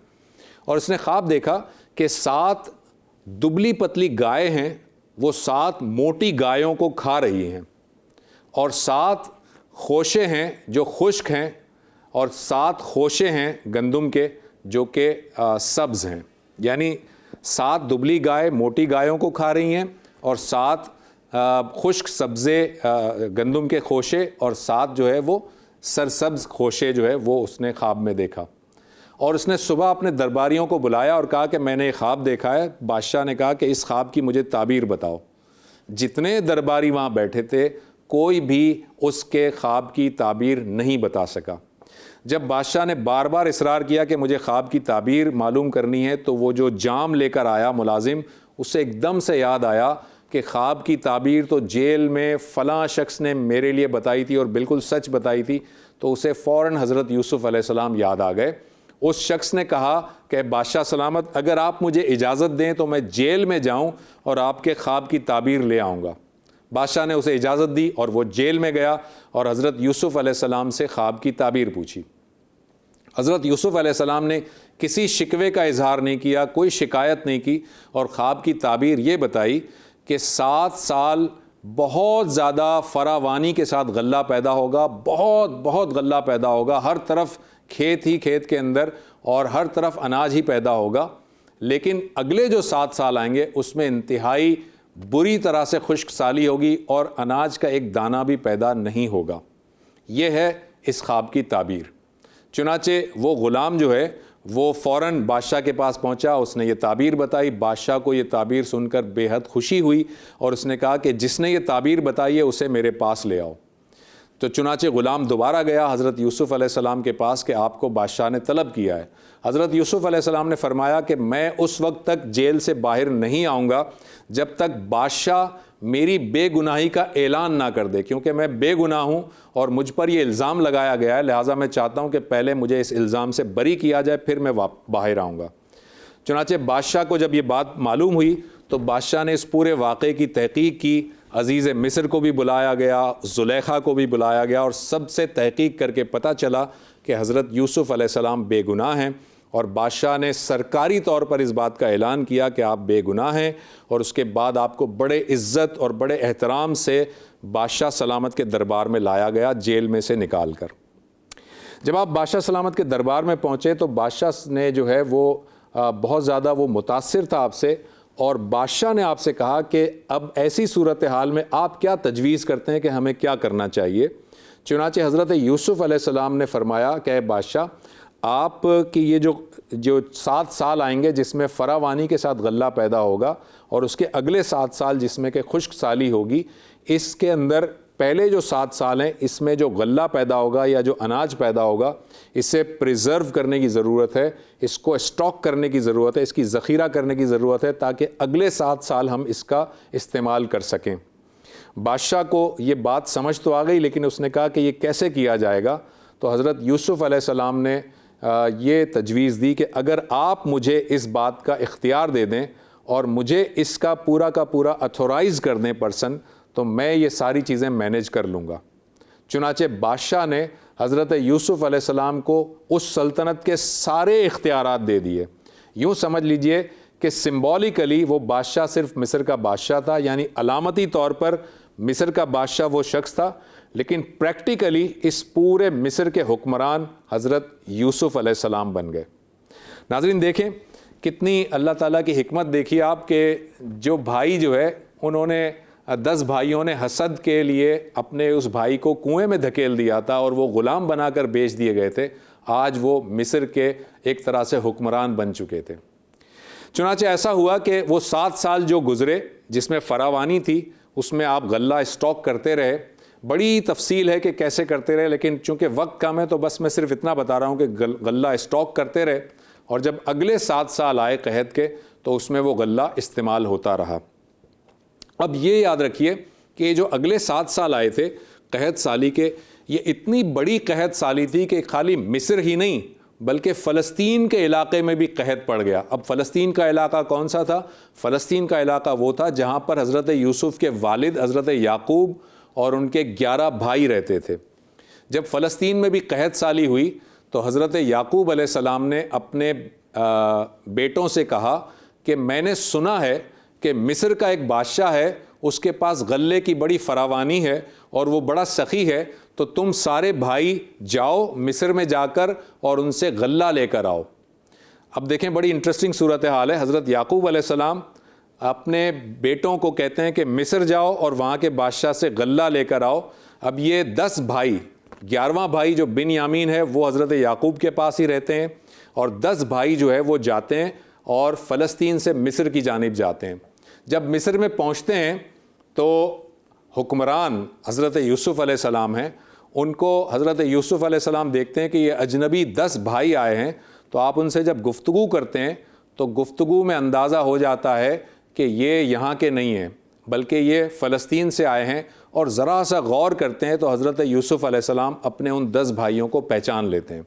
اور اس نے خواب دیکھا کہ 7 دبلی پتلی گائے ہیں، وہ 7 موٹی گایوں کو کھا رہی ہیں، اور 7 خوشے ہیں جو خشک ہیں، اور 7 خوشے ہیں گندم کے جو کہ سبز ہیں. یعنی 7 دبلی گائے موٹی گایوں کو کھا رہی ہیں، اور 7 خشک سبزے گندم کے خوشے، اور 7 جو ہے وہ سرسبز خوشے جو ہے وہ اس نے خواب میں دیکھا. اور اس نے صبح اپنے درباریوں کو بلایا اور کہا کہ میں نے یہ خواب دیکھا ہے. بادشاہ نے کہا کہ اس خواب کی مجھے تعبیر بتاؤ. جتنے درباری وہاں بیٹھے تھے کوئی بھی اس کے خواب کی تعبیر نہیں بتا سکا. جب بادشاہ نے بار بار اصرار کیا کہ مجھے خواب کی تعبیر معلوم کرنی ہے، تو وہ جو جام لے کر آیا ملازم، اسے ایک دم سے یاد آیا کہ خواب کی تعبیر تو جیل میں فلاں شخص نے میرے لیے بتائی تھی اور بالکل سچ بتائی تھی. تو اسے فوراً حضرت یوسف علیہ السلام یاد آ گئے. اس شخص نے کہا کہ بادشاہ سلامت، اگر آپ مجھے اجازت دیں تو میں جیل میں جاؤں اور آپ کے خواب کی تعبیر لے آؤں گا. بادشاہ نے اسے اجازت دی اور وہ جیل میں گیا اور حضرت یوسف علیہ السلام سے خواب کی تعبیر پوچھی. حضرت یوسف علیہ السلام نے کسی شکوے کا اظہار نہیں کیا، کوئی شکایت نہیں کی، اور خواب کی تعبیر یہ بتائی کہ 7 سال بہت زیادہ فراوانی کے ساتھ غلہ پیدا ہوگا، بہت غلہ پیدا ہوگا، ہر طرف کھیت ہی کھیت کے اندر اور ہر طرف اناج ہی پیدا ہوگا. لیکن اگلے جو 7 سال آئیں گے اس میں انتہائی بری طرح سے خشک سالی ہوگی اور اناج کا ایک دانہ بھی پیدا نہیں ہوگا. یہ ہے اس خواب کی تعبیر. چنانچہ وہ غلام جو ہے وہ فوراً بادشاہ کے پاس پہنچا، اس نے یہ تعبیر بتائی. بادشاہ کو یہ تعبیر سن کر بے حد خوشی ہوئی اور اس نے کہا کہ جس نے یہ تعبیر بتائی ہے اسے میرے پاس لے آؤ. تو چنانچہ غلام دوبارہ گیا حضرت یوسف علیہ السلام کے پاس کہ آپ کو بادشاہ نے طلب کیا ہے. حضرت یوسف علیہ السلام نے فرمایا کہ میں اس وقت تک جیل سے باہر نہیں آؤں گا جب تک بادشاہ میری بے گناہی کا اعلان نہ کر دے، کیونکہ میں بے گناہ ہوں اور مجھ پر یہ الزام لگایا گیا ہے، لہٰذا میں چاہتا ہوں کہ پہلے مجھے اس الزام سے بری کیا جائے پھر میں باہر آؤں گا. چنانچہ بادشاہ کو جب یہ بات معلوم ہوئی تو بادشاہ نے اس پورے واقعے کی تحقیق کی. عزیز مصر کو بھی بلایا گیا، زلیخا کو بھی بلایا گیا، اور سب سے تحقیق کر کے پتہ چلا کہ حضرت یوسف علیہ السلام بے گناہ ہیں. اور بادشاہ نے سرکاری طور پر اس بات کا اعلان کیا کہ آپ بے گناہ ہیں، اور اس کے بعد آپ کو بڑے عزت اور بڑے احترام سے بادشاہ سلامت کے دربار میں لایا گیا جیل میں سے نکال کر. جب آپ بادشاہ سلامت کے دربار میں پہنچے تو بادشاہ نے جو ہے وہ بہت زیادہ وہ متاثر تھا آپ سے، اور بادشاہ نے آپ سے کہا کہ اب ایسی صورتحال میں آپ کیا تجویز کرتے ہیں کہ ہمیں کیا کرنا چاہیے. چنانچہ حضرت یوسف علیہ السلام نے فرمایا کہ اے بادشاہ، آپ کی یہ جو 7 سال آئیں گے جس میں فراوانی کے ساتھ غلہ پیدا ہوگا، اور اس کے اگلے 7 سال جس میں کہ خشک سالی ہوگی، اس کے اندر پہلے جو 7 سال ہیں اس میں جو غلہ پیدا ہوگا یا جو اناج پیدا ہوگا اسے پریزرو کرنے کی ضرورت ہے، اس کو اسٹاک کرنے کی ضرورت ہے، اس کی ذخیرہ کرنے کی ضرورت ہے تاکہ اگلے 7 سال ہم اس کا استعمال کر سکیں. بادشاہ کو یہ بات سمجھ تو آ گئی، لیکن اس نے کہا کہ یہ کیسے کیا جائے گا. تو حضرت یوسف علیہ السلام نے یہ تجویز دی کہ اگر آپ مجھے اس بات کا اختیار دے دیں اور مجھے اس کا پورا اتھورائز کر دیں پرسن، تو میں یہ ساری چیزیں مینیج کر لوں گا. چنانچہ بادشاہ نے حضرت یوسف علیہ السلام کو اس سلطنت کے سارے اختیارات دے دیے. یوں سمجھ لیجئے کہ سمبولیکلی وہ بادشاہ صرف مصر کا بادشاہ تھا، یعنی علامتی طور پر مصر کا بادشاہ وہ شخص تھا، لیکن پریکٹیکلی اس پورے مصر کے حکمران حضرت یوسف علیہ السلام بن گئے. ناظرین دیکھیں کتنی اللہ تعالیٰ کی حکمت دیکھیے آپ کہ جو بھائی جو ہے انہوں نے 10 بھائیوں نے حسد کے لیے اپنے اس بھائی کو کنویں میں دھکیل دیا تھا اور وہ غلام بنا کر بیچ دیے گئے تھے. آج وہ مصر کے ایک طرح سے حکمران بن چکے تھے. چنانچہ ایسا ہوا کہ وہ 7 سال جو گزرے جس میں فراوانی تھی اس میں آپ غلہ اسٹاک کرتے رہے. بڑی تفصیل ہے کہ کیسے کرتے رہے، لیکن چونکہ وقت کم ہے تو بس میں صرف اتنا بتا رہا ہوں کہ غلہ اسٹاک کرتے رہے، اور جب اگلے 7 سال آئے قحط کے تو اس میں وہ غلہ استعمال ہوتا رہا. اب یہ یاد رکھیے کہ یہ جو اگلے 7 سال آئے تھے قحط سالی کے، یہ اتنی بڑی قحط سالی تھی کہ خالی مصر ہی نہیں بلکہ فلسطین کے علاقے میں بھی قحط پڑ گیا. اب فلسطین کا علاقہ کون سا تھا؟ فلسطین کا علاقہ وہ تھا جہاں پر حضرت یوسف کے والد حضرت یعقوب اور ان کے 11 بھائی رہتے تھے. جب فلسطین میں بھی قحط سالی ہوئی تو حضرت یعقوب علیہ السلام نے اپنے بیٹوں سے کہا کہ میں نے سنا ہے کہ مصر کا ایک بادشاہ ہے، اس کے پاس غلے کی بڑی فراوانی ہے اور وہ بڑا سخی ہے، تو تم سارے بھائی جاؤ مصر میں جا کر اور ان سے غلہ لے کر آؤ۔ اب دیکھیں بڑی انٹرسٹنگ صورتحال ہے۔ حضرت یعقوب علیہ السلام اپنے بیٹوں کو کہتے ہیں کہ مصر جاؤ اور وہاں کے بادشاہ سے غلہ لے کر آؤ۔ اب یہ 10 بھائی، 11واں بھائی جو بن یامین ہے وہ حضرت یعقوب کے پاس ہی رہتے ہیں، اور 10 بھائی جو ہے وہ جاتے ہیں اور فلسطین سے مصر کی جانب جاتے ہیں۔ جب مصر میں پہنچتے ہیں تو حکمران حضرت یوسف علیہ السلام ہیں، ان کو حضرت یوسف علیہ السلام دیکھتے ہیں کہ یہ اجنبی 10 بھائی آئے ہیں، تو آپ ان سے جب گفتگو کرتے ہیں تو گفتگو میں اندازہ ہو جاتا ہے کہ یہ یہاں کے نہیں ہیں بلکہ یہ فلسطین سے آئے ہیں، اور ذرا سا غور کرتے ہیں تو حضرت یوسف علیہ السلام اپنے ان 10 بھائیوں کو پہچان لیتے ہیں۔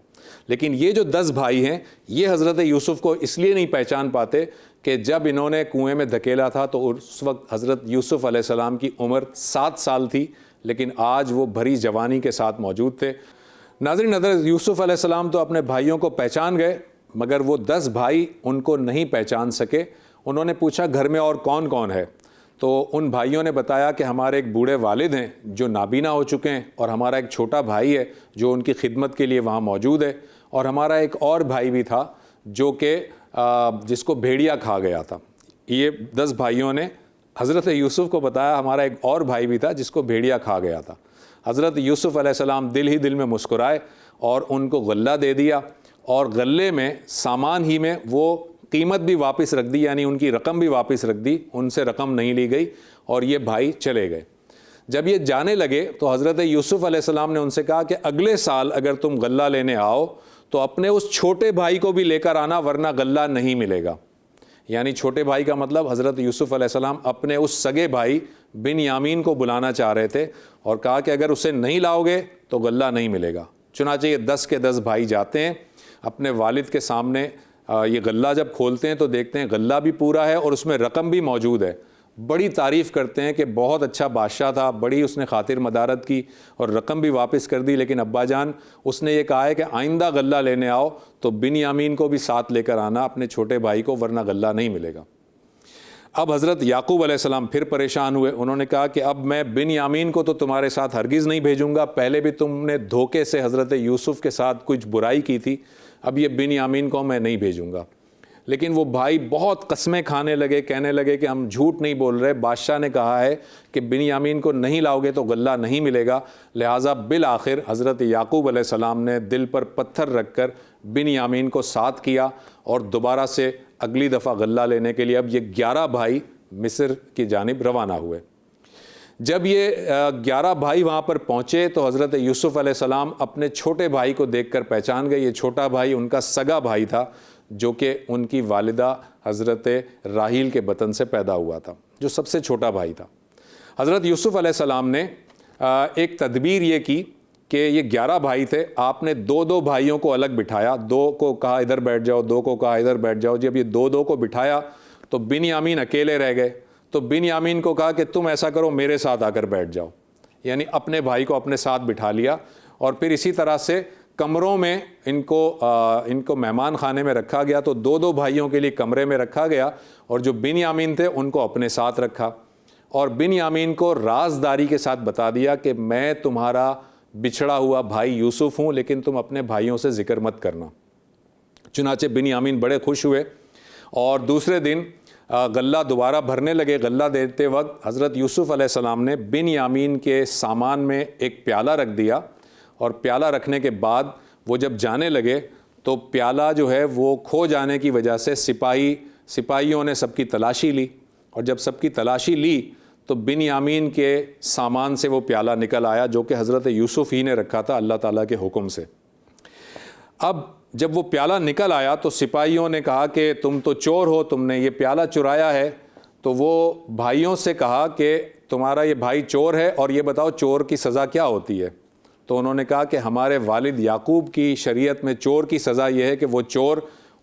لیکن یہ جو 10 بھائی ہیں یہ حضرت یوسف کو اس لیے نہیں پہچان پاتے کہ جب انہوں نے کنویں میں دھکیلا تھا تو اس وقت حضرت یوسف علیہ السلام کی عمر 7 سال تھی، لیکن آج وہ بھری جوانی کے ساتھ موجود تھے۔ ناظرین، حضرت یوسف علیہ السلام تو اپنے بھائیوں کو پہچان گئے، مگر وہ 10 بھائی ان کو نہیں پہچان سکے۔ انہوں نے پوچھا گھر میں اور کون کون ہے؟ تو ان بھائیوں نے بتایا کہ ہمارے ایک بوڑھے والد ہیں جو نابینا ہو چکے ہیں، اور ہمارا ایک چھوٹا بھائی ہے جو ان کی خدمت کے لیے وہاں موجود ہے، اور ہمارا ایک اور بھائی بھی تھا جو کہ جس کو بھیڑیا کھا گیا تھا۔ یہ 10 بھائیوں نے حضرت یوسف کو بتایا ہمارا ایک اور بھائی بھی تھا جس کو بھیڑیا کھا گیا تھا۔ حضرت یوسف علیہ السلام دل ہی دل میں مسکرائے اور ان کو غلہ دے دیا، اور غلے میں سامان ہی میں وہ قیمت بھی واپس رکھ دی، یعنی ان کی رقم بھی واپس رکھ دی، ان سے رقم نہیں لی گئی، اور یہ بھائی چلے گئے۔ جب یہ جانے لگے تو حضرت یوسف علیہ السلام نے ان سے کہا کہ اگلے سال اگر تم غلہ لینے آؤ تو اپنے اس چھوٹے بھائی کو بھی لے کر آنا، ورنہ غلہ نہیں ملے گا۔ یعنی چھوٹے بھائی کا مطلب حضرت یوسف علیہ السلام اپنے اس سگے بھائی بن یامین کو بلانا چاہ رہے تھے، اور کہا کہ اگر اسے نہیں لاؤ گے تو غلہ نہیں ملے گا۔ چنانچہ یہ 10 کے 10 بھائی جاتے ہیں اپنے والد کے سامنے، یہ غلہ جب کھولتے ہیں تو دیکھتے ہیں غلہ بھی پورا ہے اور اس میں رقم بھی موجود ہے۔ بڑی تعریف کرتے ہیں کہ بہت اچھا بادشاہ تھا، بڑی اس نے خاطر مدارت کی اور رقم بھی واپس کر دی، لیکن ابا جان اس نے یہ کہا ہے کہ آئندہ غلہ لینے آؤ تو بن یامین کو بھی ساتھ لے کر آنا، اپنے چھوٹے بھائی کو، ورنہ غلہ نہیں ملے گا۔ اب حضرت یعقوب علیہ السلام پھر پریشان ہوئے، انہوں نے کہا کہ اب میں بن یامین کو تو تمہارے ساتھ ہرگز نہیں بھیجوں گا، پہلے بھی تم نے دھوکے سے حضرت یوسف کے ساتھ کچھ برائی کی تھی، اب یہ بن یامین کو میں نہیں بھیجوں گا۔ لیکن وہ بھائی بہت قسمیں کھانے لگے، کہنے لگے کہ ہم جھوٹ نہیں بول رہے، بادشاہ نے کہا ہے کہ بن یامین کو نہیں لاؤ گے تو غلہ نہیں ملے گا۔ لہٰذا بالآخر حضرت یعقوب علیہ السلام نے دل پر پتھر رکھ کر بن یامین کو ساتھ کیا اور دوبارہ سے اگلی دفعہ غلہ لینے کے لیے اب یہ 11 بھائی مصر کی جانب روانہ ہوئے۔ جب یہ 11 بھائی وہاں پر پہنچے تو حضرت یوسف علیہ السلام اپنے چھوٹے بھائی کو دیکھ کر پہچان گئے۔ یہ چھوٹا بھائی ان کا سگا بھائی تھا جو کہ ان کی والدہ حضرت راحیل کے بطن سے پیدا ہوا تھا، جو سب سے چھوٹا بھائی تھا۔ حضرت یوسف علیہ السلام نے ایک تدبیر یہ کی کہ یہ 11 بھائی تھے، آپ نے 2 بھائیوں کو الگ بٹھایا، 2 کو کہا ادھر بیٹھ جاؤ، 2 کو کہا ادھر بیٹھ جاؤ۔ جب یہ 2 کو بٹھایا تو بن یامین اکیلے رہ گئے، تو بن یامین کو کہا کہ تم ایسا کرو میرے ساتھ آ کر بیٹھ جاؤ، یعنی اپنے بھائی کو اپنے ساتھ بٹھا لیا، اور پھر اسی طرح سے کمروں میں ان کو مہمان خانے میں رکھا گیا، تو 2 بھائیوں کے لیے کمرے میں رکھا گیا، اور جو بن یامین تھے ان کو اپنے ساتھ رکھا، اور بن یامین کو رازداری کے ساتھ بتا دیا کہ میں تمہارا بچھڑا ہوا بھائی یوسف ہوں، لیکن تم اپنے بھائیوں سے ذکر مت کرنا۔ چنانچہ بن یامین بڑے خوش ہوئے، اور دوسرے دن غلہ دوبارہ بھرنے لگے۔ غلہ دیتے وقت حضرت یوسف علیہ السلام نے بن یامین کے سامان میں ایک پیالہ رکھ دیا، اور پیالہ رکھنے کے بعد وہ جب جانے لگے تو پیالہ جو ہے وہ کھو جانے کی وجہ سے سپاہیوں نے سب کی تلاشی لی، اور جب سب کی تلاشی لی تو بن یامین کے سامان سے وہ پیالہ نکل آیا جو کہ حضرت یوسف ہی نے رکھا تھا اللہ تعالیٰ کے حکم سے۔ اب جب وہ پیالہ نکل آیا تو سپاہیوں نے کہا کہ تم تو چور ہو، تم نے یہ پیالہ چرایا ہے۔ تو وہ بھائیوں سے کہا کہ تمہارا یہ بھائی چور ہے، اور یہ بتاؤ چور کی سزا کیا ہوتی ہے؟ تو انہوں نے کہا کہ ہمارے والد یعقوب کی شریعت میں چور کی سزا یہ ہے کہ وہ چور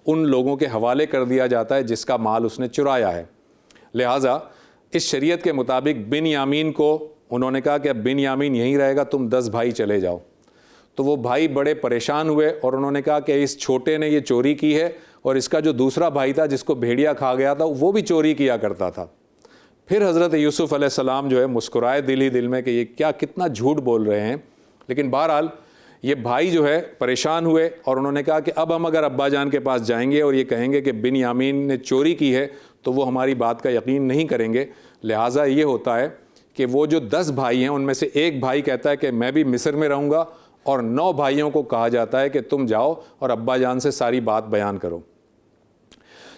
ان لوگوں کے حوالے کر دیا جاتا ہے جس کا مال اس نے چرایا ہے۔ لہٰذا اس شریعت کے مطابق بن یامین کو انہوں نے کہا کہ اب بن یامین یہیں رہے گا، تم 10 بھائی چلے جاؤ۔ تو وہ بھائی بڑے پریشان ہوئے اور انہوں نے کہا کہ اس چھوٹے نے یہ چوری کی ہے اور اس کا جو دوسرا بھائی تھا جس کو بھیڑیا کھا گیا تھا وہ بھی چوری کیا کرتا تھا۔ پھر حضرت یوسف علیہ السلام جو ہے مسکرائے دل ہی دل میں کہ یہ کتنا جھوٹ بول رہے ہیں، لیکن بہرحال یہ بھائی جو ہے پریشان ہوئے اور انہوں نے کہا کہ اب ہم اگر ابا جان کے پاس جائیں گے اور یہ کہیں گے کہ بنیامین نے چوری کی ہے تو وہ ہماری بات کا یقین نہیں کریں گے، لہٰذا یہ ہوتا ہے کہ وہ جو 10 بھائی ہیں ان میں سے ایک بھائی کہتا ہے کہ میں بھی مصر میں رہوں گا، اور 9 بھائیوں کو کہا جاتا ہے کہ تم جاؤ اور ابا جان سے ساری بات بیان کرو۔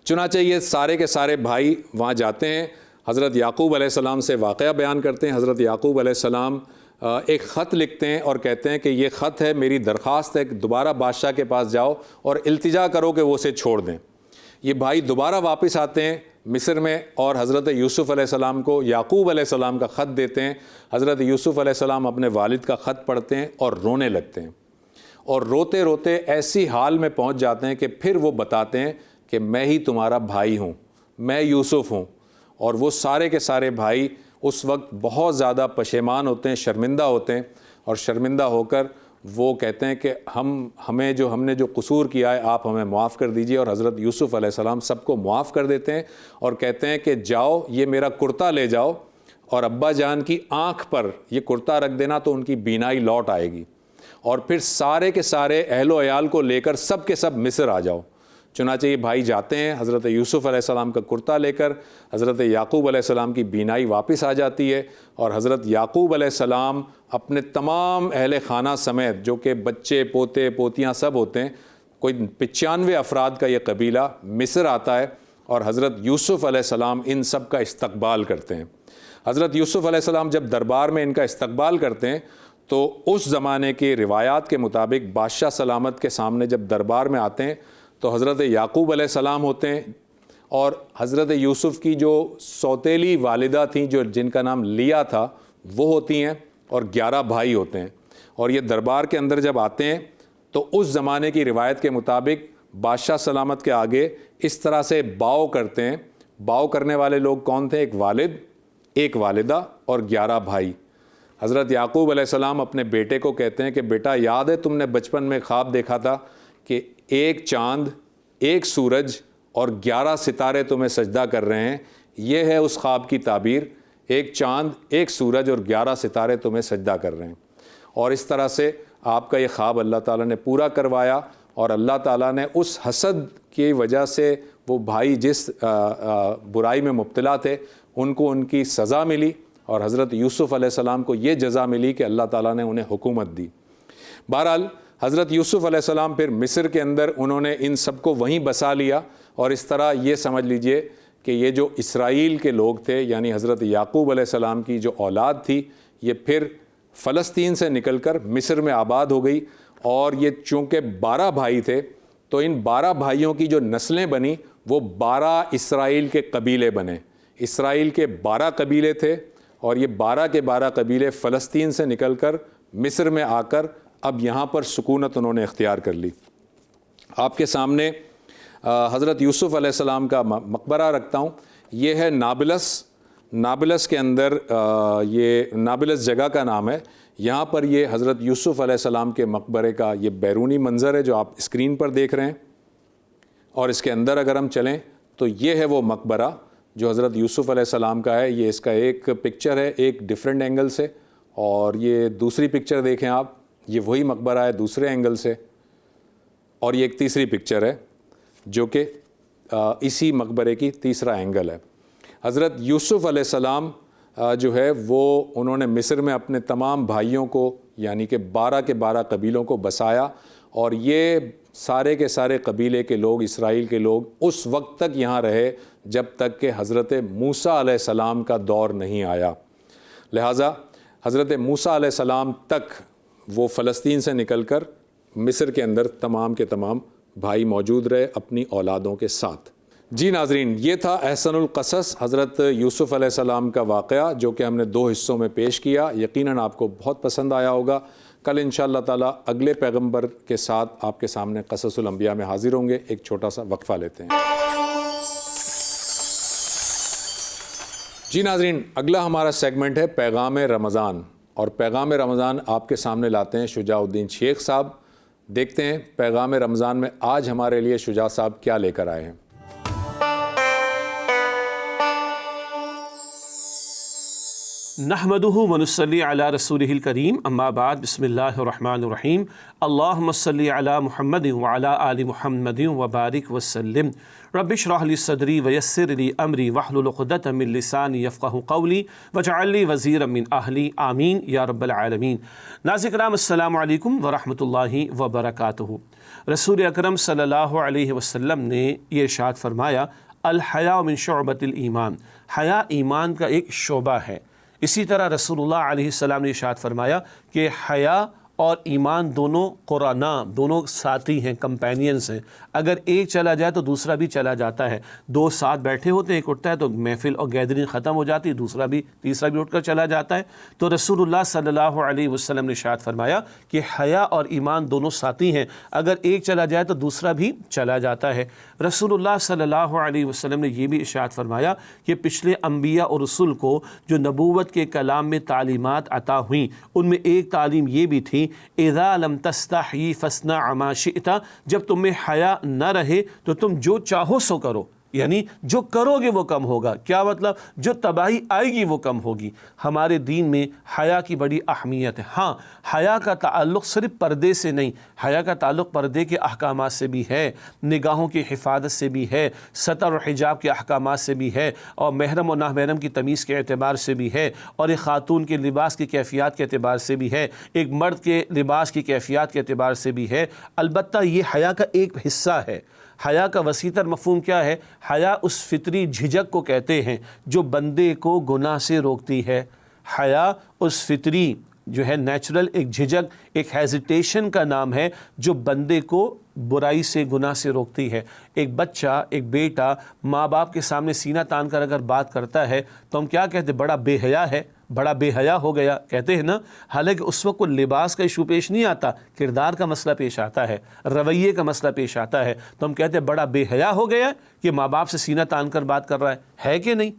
چنانچہ یہ سارے کے سارے بھائی وہاں جاتے ہیں، حضرت یعقوب علیہ السلام سے واقعہ بیان کرتے ہیں۔ حضرت یعقوب علیہ السلام ایک خط لکھتے ہیں اور کہتے ہیں کہ یہ خط ہے، میری درخواست ہے کہ دوبارہ بادشاہ کے پاس جاؤ اور التجا کرو کہ وہ اسے چھوڑ دیں۔ یہ بھائی دوبارہ واپس آتے ہیں مصر میں اور حضرت یوسف علیہ السلام کو یعقوب علیہ السلام کا خط دیتے ہیں۔ حضرت یوسف علیہ السلام اپنے والد کا خط پڑھتے ہیں اور رونے لگتے ہیں، اور روتے روتے ایسی حال میں پہنچ جاتے ہیں کہ پھر وہ بتاتے ہیں کہ میں ہی تمہارا بھائی ہوں، میں یوسف ہوں۔ اور وہ سارے کے سارے بھائی اس وقت بہت زیادہ پشیمان ہوتے ہیں، شرمندہ ہوتے ہیں، اور شرمندہ ہو کر وہ کہتے ہیں کہ ہم نے جو قصور کیا ہے آپ ہمیں معاف کر دیجئے، اور حضرت یوسف علیہ السلام سب کو معاف کر دیتے ہیں اور کہتے ہیں کہ جاؤ یہ میرا کرتا لے جاؤ اور ابا جان کی آنکھ پر یہ کرتا رکھ دینا تو ان کی بینائی لوٹ آئے گی، اور پھر سارے کے سارے اہل و عیال کو لے کر سب کے سب مصر آ جاؤ۔ چنانچہ یہ بھائی جاتے ہیں حضرت یوسف علیہ السلام کا کرتا لے کر، حضرت یعقوب علیہ السلام کی بینائی واپس آ جاتی ہے، اور حضرت یعقوب علیہ السلام اپنے تمام اہل خانہ سمیت جو کہ بچے پوتے پوتیاں سب ہوتے ہیں، کوئی 95 افراد کا یہ قبیلہ مصر آتا ہے، اور حضرت یوسف علیہ السلام ان سب کا استقبال کرتے ہیں۔ حضرت یوسف علیہ السلام جب دربار میں ان کا استقبال کرتے ہیں تو اس زمانے کی روایات کے مطابق بادشاہ سلامت کے سامنے جب دربار میں آتے ہیں تو حضرت یعقوب علیہ السلام ہوتے ہیں، اور حضرت یوسف کی جو سوتیلی والدہ تھیں جن کا نام لیا تھا وہ ہوتی ہیں، اور 11 بھائی ہوتے ہیں۔ اور یہ دربار کے اندر جب آتے ہیں تو اس زمانے کی روایت کے مطابق بادشاہ سلامت کے آگے اس طرح سے باؤ کرتے ہیں۔ باؤ کرنے والے لوگ کون تھے؟ ایک والد، ایک والدہ اور 11 بھائی۔ حضرت یعقوب علیہ السلام اپنے بیٹے کو کہتے ہیں کہ بیٹا یاد ہے تم نے بچپن میں خواب دیکھا تھا کہ ایک چاند، ایک سورج اور 11 ستارے تمہیں سجدہ کر رہے ہیں، یہ ہے اس خواب کی تعبیر، ایک چاند، ایک سورج اور 11 ستارے تمہیں سجدہ کر رہے ہیں۔ اور اس طرح سے آپ کا یہ خواب اللہ تعالیٰ نے پورا کروایا، اور اللہ تعالیٰ نے اس حسد کی وجہ سے وہ بھائی جس برائی میں مبتلا تھے ان کو ان کی سزا ملی، اور حضرت یوسف علیہ السلام کو یہ جزا ملی کہ اللہ تعالیٰ نے انہیں حکومت دی۔ بہرحال حضرت یوسف علیہ السلام پھر مصر کے اندر انہوں نے ان سب کو وہیں بسا لیا، اور اس طرح یہ سمجھ لیجئے کہ یہ جو اسرائیل کے لوگ تھے یعنی حضرت یعقوب علیہ السلام کی جو اولاد تھی یہ پھر فلسطین سے نکل کر مصر میں آباد ہو گئی، اور یہ چونکہ 12 بھائی تھے تو ان 12 بھائیوں کی جو نسلیں بنی وہ 12 اسرائیل کے قبیلے بنے۔ اسرائیل کے 12 قبیلے تھے، اور یہ 12 کے 12 قبیلے فلسطین سے نکل کر مصر میں آ کر اب یہاں پر سکونت انہوں نے اختیار کر لی۔ آپ کے سامنے حضرت یوسف علیہ السلام کا مقبرہ رکھتا ہوں، یہ ہے نابلس کے اندر، یہ نابلس جگہ کا نام ہے، یہاں پر یہ حضرت یوسف علیہ السلام کے مقبرے کا یہ بیرونی منظر ہے جو آپ اسکرین پر دیکھ رہے ہیں، اور اس کے اندر اگر ہم چلیں تو یہ ہے وہ مقبرہ جو حضرت یوسف علیہ السلام کا ہے۔ یہ اس کا ایک پکچر ہے ایک ڈیفرنٹ اینگل سے، اور یہ دوسری پکچر دیکھیں آپ، یہ وہی مقبرہ ہے دوسرے اینگل سے، اور یہ ایک تیسری پکچر ہے جو کہ اسی مقبرے کی تیسرا اینگل ہے۔ حضرت یوسف علیہ السلام جو ہے وہ انہوں نے مصر میں اپنے تمام بھائیوں کو یعنی کہ 12 کے 12 قبیلوں کو بسایا، اور یہ سارے کے سارے قبیلے کے لوگ، اسرائیل کے لوگ اس وقت تک یہاں رہے جب تک کہ حضرت موسیٰ علیہ السلام کا دور نہیں آیا۔ لہٰذا حضرت موسیٰ علیہ السلام تک وہ فلسطین سے نکل کر مصر کے اندر تمام کے تمام بھائی موجود رہے اپنی اولادوں کے ساتھ۔ جی ناظرین، یہ تھا احسن القصص حضرت یوسف علیہ السلام کا واقعہ جو کہ ہم نے 2 حصوں میں پیش کیا۔ یقیناً آپ کو بہت پسند آیا ہوگا۔ کل انشاءاللہ تعالیٰ اگلے پیغمبر کے ساتھ آپ کے سامنے قصص الانبیاء میں حاضر ہوں گے۔ ایک چھوٹا سا وقفہ لیتے ہیں۔ جی ناظرین، اگلا ہمارا سیگمنٹ ہے پیغام رمضان۔ اور پیغام رمضان آپ کے سامنے لاتے ہیں شجاع الدین شیخ صاحب۔ دیکھتے ہیں پیغام رمضان میں آج ہمارے لیے شجاع صاحب کیا لے کر آئے ہیں۔ نحمدہ ونصلی علی رسولہ الکریم، اما بعد، بسم اللہ الرحمن الرحیم۔ اللہم صلی علی محمد وعلی آل محمد وبارک وسلم۔ رب اشرح لی صدری ویسر لی امری واحلل عقدۃ من لسانی یفقہوا قولی واجعل لی وزیرا من اہلی، آمین یا رب العالمین۔ ناظرین کرام، السلام علیکم ورحمۃ اللہ وبرکاتہ۔ رسول اکرم صلی اللہ علیہ وسلم نے یہ ارشاد فرمایا، الحیاء من شعبۃ الایمان، حیا ایمان کا ایک شعبہ ہے۔ اسی طرح رسول اللہ علیہ السلام نے ارشاد فرمایا کہ حیا اور ایمان دونوں قرانا، دونوں ساتھی ہیں، کمپینینز ہیں۔ اگر ایک چلا جائے تو دوسرا بھی چلا جاتا ہے۔ دو ساتھ بیٹھے ہوتے ہیں، ایک اٹھتا ہے تو محفل اور گیدرنگ ختم ہو جاتی ہے، تیسرا بھی اٹھ کر چلا جاتا ہے۔ تو رسول اللہ صلی اللہ علیہ وسلم نے ارشاد فرمایا کہ حیا اور ایمان دونوں ساتھی ہیں، اگر ایک چلا جائے تو دوسرا بھی چلا جاتا ہے۔ رسول اللہ صلی اللہ علیہ وسلم نے یہ بھی ارشاد فرمایا کہ پچھلے انبیاء اور رسول کو جو نبوت کے کلام میں تعلیمات عطا ہوئیں، ان میں ایک تعلیم یہ بھی تھی، اذا لم تستحی فاصنع ما شئت، جب تمہیں حیا نہ رہے تو تم جو چاہو سو کرو، یعنی جو کرو گے وہ کم ہوگا۔ کیا مطلب؟ جو تباہی آئے گی وہ کم ہوگی۔ ہمارے دین میں حیا کی بڑی اہمیت ہے۔ ہاں، حیا کا تعلق صرف پردے سے نہیں، حیا کا تعلق پردے کے احکامات سے بھی ہے، نگاہوں کی حفاظت سے بھی ہے، ستر اور حجاب کے احکامات سے بھی ہے، اور محرم اور نامحرم کی تمیز کے اعتبار سے بھی ہے، اور ایک خاتون کے لباس کی کیفیات کے اعتبار سے بھی ہے، ایک مرد کے لباس کی کیفیات کے اعتبار سے بھی ہے۔ البتہ یہ حیا کا ایک حصہ ہے۔ حیا کا وسیع تر مفہوم کیا ہے؟ حیا اس فطری جھجک کو کہتے ہیں جو بندے کو گناہ سے روکتی ہے۔ حیا اس فطری جو ہے نیچرل ایک جھجک، ایک ہیزیٹیشن کا نام ہے جو بندے کو برائی سے، گناہ سے روکتی ہے۔ ایک بچہ، ایک بیٹا ماں باپ کے سامنے سینہ تان کر اگر بات کرتا ہے تو ہم کیا کہتے ہیں؟ بڑا بے حیا ہے، بڑا بے حیا ہو گیا، کہتے ہیں نا۔ حالانکہ اس وقت کوئی لباس کا ایشو پیش نہیں آتا، کردار کا مسئلہ پیش آتا ہے، رویے کا مسئلہ پیش آتا ہے، تو ہم کہتے ہیں بڑا بے حیا ہو گیا کہ ماں باپ سے سینہ تان کر بات کر رہا ہے کہ نہیں؟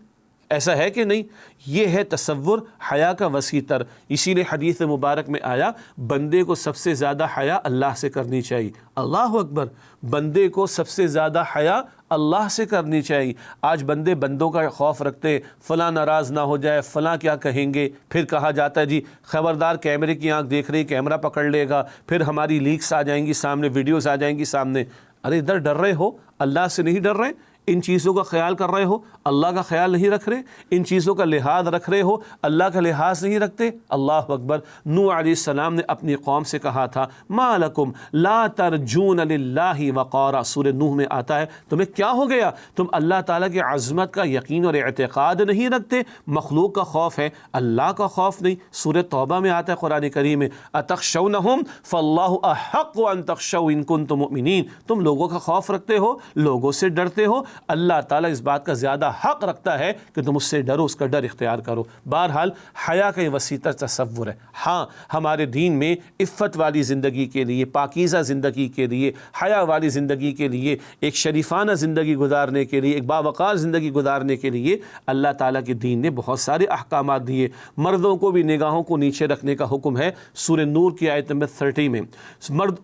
ایسا ہے کہ نہیں؟ یہ ہے تصور حیا کا وسیع تر۔ اسی لیے حدیث مبارک میں آیا، بندے کو سب سے زیادہ حیا اللہ سے کرنی چاہیے۔ اللہ اکبر! بندے کو سب سے زیادہ حیا اللہ سے کرنی چاہیے۔ آج بندے بندوں کا خوف رکھتے، فلاں ناراض نہ ہو جائے، فلاں کیا کہیں گے، پھر کہا جاتا ہے جی خبردار کیمرے کی آنکھ دیکھ رہی، کیمرہ پکڑ لے گا، پھر ہماری لیکس آ جائیں گی سامنے، ویڈیوز آ جائیں گی سامنے۔ ارے ادھر ڈر رہے ہو، اللہ سے نہیں ڈر رہے؟ ان چیزوں کا خیال کر رہے ہو، اللہ کا خیال نہیں رکھ رہے؟ ان چیزوں کا لحاظ رکھ رہے ہو، اللہ کا لحاظ نہیں رکھتے؟ اللہ اکبر! نوح علیہ السلام نے اپنی قوم سے کہا تھا، ما لکم لا ترجون للہ وقارا، سورہ نوح میں آتا ہے، تمہیں کیا ہو گیا؟ تم اللہ تعالیٰ کی عظمت کا یقین اور اعتقاد نہیں رکھتے، مخلوق کا خوف ہے، اللہ کا خوف نہیں۔ سورہ توبہ میں آتا ہے قرآن کریم میں، اتخشونہم فاللہ احق ان تخشوا ان کنتم مؤمنین، تم لوگوں کا خوف رکھتے ہو، لوگوں سے ڈرتے ہو، اللہ تعالیٰ اس بات کا زیادہ حق رکھتا ہے کہ تم اس سے ڈرو، اس کا ڈر اختیار کرو۔ بہرحال حیا کا یہ وسیع تر تصور ہے۔ ہاں، ہمارے دین میں عفت والی زندگی کے لیے، پاکیزہ زندگی کے لیے، حیا والی زندگی کے لیے، ایک شریفانہ زندگی گزارنے کے لیے، ایک باوقار زندگی گزارنے کے لیے اللہ تعالیٰ کے دین نے بہت سارے احکامات دیے۔ مردوں کو بھی نگاہوں کو نیچے رکھنے کا حکم ہے، سورہ نور کی آیت نمبر 30 میں۔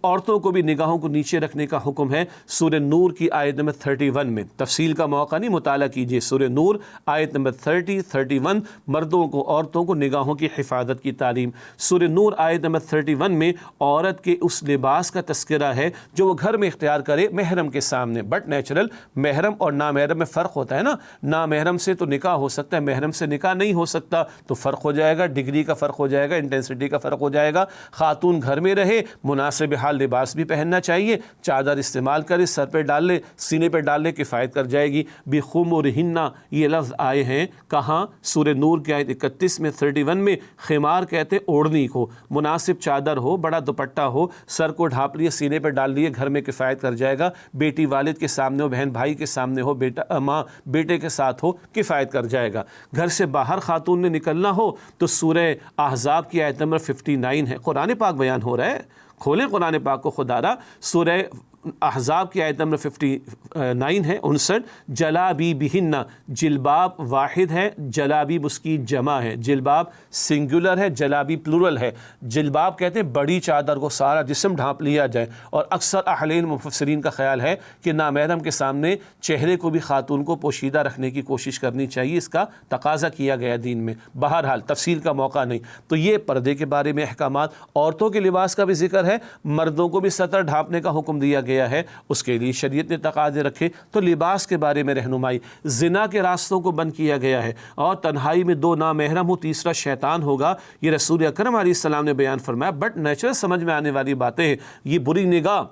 عورتوں کو بھی نگاہوں کو نیچے رکھنے کا حکم ہے، سورہ نور کی آیت نمبر 31 میں۔ تفصیل کا موقع نہیں، مطالعہ کیجئے، سورہ نور آیت نمبر 31، مردوں کو، عورتوں کو نگاہوں کی حفاظت کی تعلیم۔ سورہ نور آیت نمبر 31 میں عورت کے اس لباس کا تذکرہ ہے جو وہ گھر میں اختیار کرے محرم کے سامنے۔ بٹ نیچرل، محرم اور نامحرم میں فرق ہوتا ہے نا، نامحرم سے تو نکاح ہو سکتا ہے، محرم سے نکاح نہیں ہو سکتا، تو فرق ہو جائے گا، ڈگری کا فرق ہو جائے گا، انٹینسٹی کا فرق ہو جائے گا۔ خاتون گھر میں رہے، مناسب حال لباس بھی پہننا چاہیے، چادر استعمال کرے، سر پہ ڈال لے، سینے پہ ڈال لے، کفایت کر جائے گی۔ بِخُمُرِهِنَّ یہ لفظ آئے ہیں کہاں؟ سورہ نور کی آیت 31 میں، 31 میں۔ خمار کہتے اوڑھنی کو، مناسب چادر ہو، بڑا دوپٹہ ہو، سر کو ڈھانپ لیے، سینے پہ ڈال لیے، گھر میں کفایت کر جائے گا۔ بیٹی والد کے سامنے ہو، بہن بھائی کے سامنے ہو، بیٹا ماں بیٹے کے ساتھ ہو، کفایت کر جائے گا۔ گھر سے باہر خاتون نے نکلنا ہو تو سورہ احزاب کی آیت نمبر 59 ہے، قرآن پاک بیان ہو رہا ہے، کھولیں قرآن پاک کو خدا را، سورہ احزاب کی آیت نمبر 59 ہے 59، جلابی بہن، جلباب واحد ہے، جلابیب اس کی جمع ہے، جلباب سنگولر ہے، جلابی پلورل ہے۔ جلباب کہتے ہیں بڑی چادر کو سارا جسم ڈھانپ لیا جائے، اور اکثر اہلین مفسرین کا خیال ہے کہ نامحرم کے سامنے چہرے کو بھی خاتون کو پوشیدہ رکھنے کی کوشش کرنی چاہیے، اس کا تقاضا کیا گیا دین میں۔ بہرحال تفصیل کا موقع نہیں، تو یہ پردے کے بارے میں احکامات۔ عورتوں کے لباس کا بھی ذکر ہے، مردوں کو بھی سطر ڈھانپنے کا حکم دیا گیا ہے، اس کے لیے شریعت نے تقاضے رکھے۔ تو لباس کے بارے میں رہنمائی، زنا کے راستوں کو بند کیا گیا ہے، اور تنہائی میں 2 نامحرم ہو، تیسرا شیطان ہوگا، یہ رسول اکرم علیہ السلام نے بیان فرمایا۔ بٹ نیچرل سمجھ میں آنے والی باتیں ہیں، یہ بری نگاہ،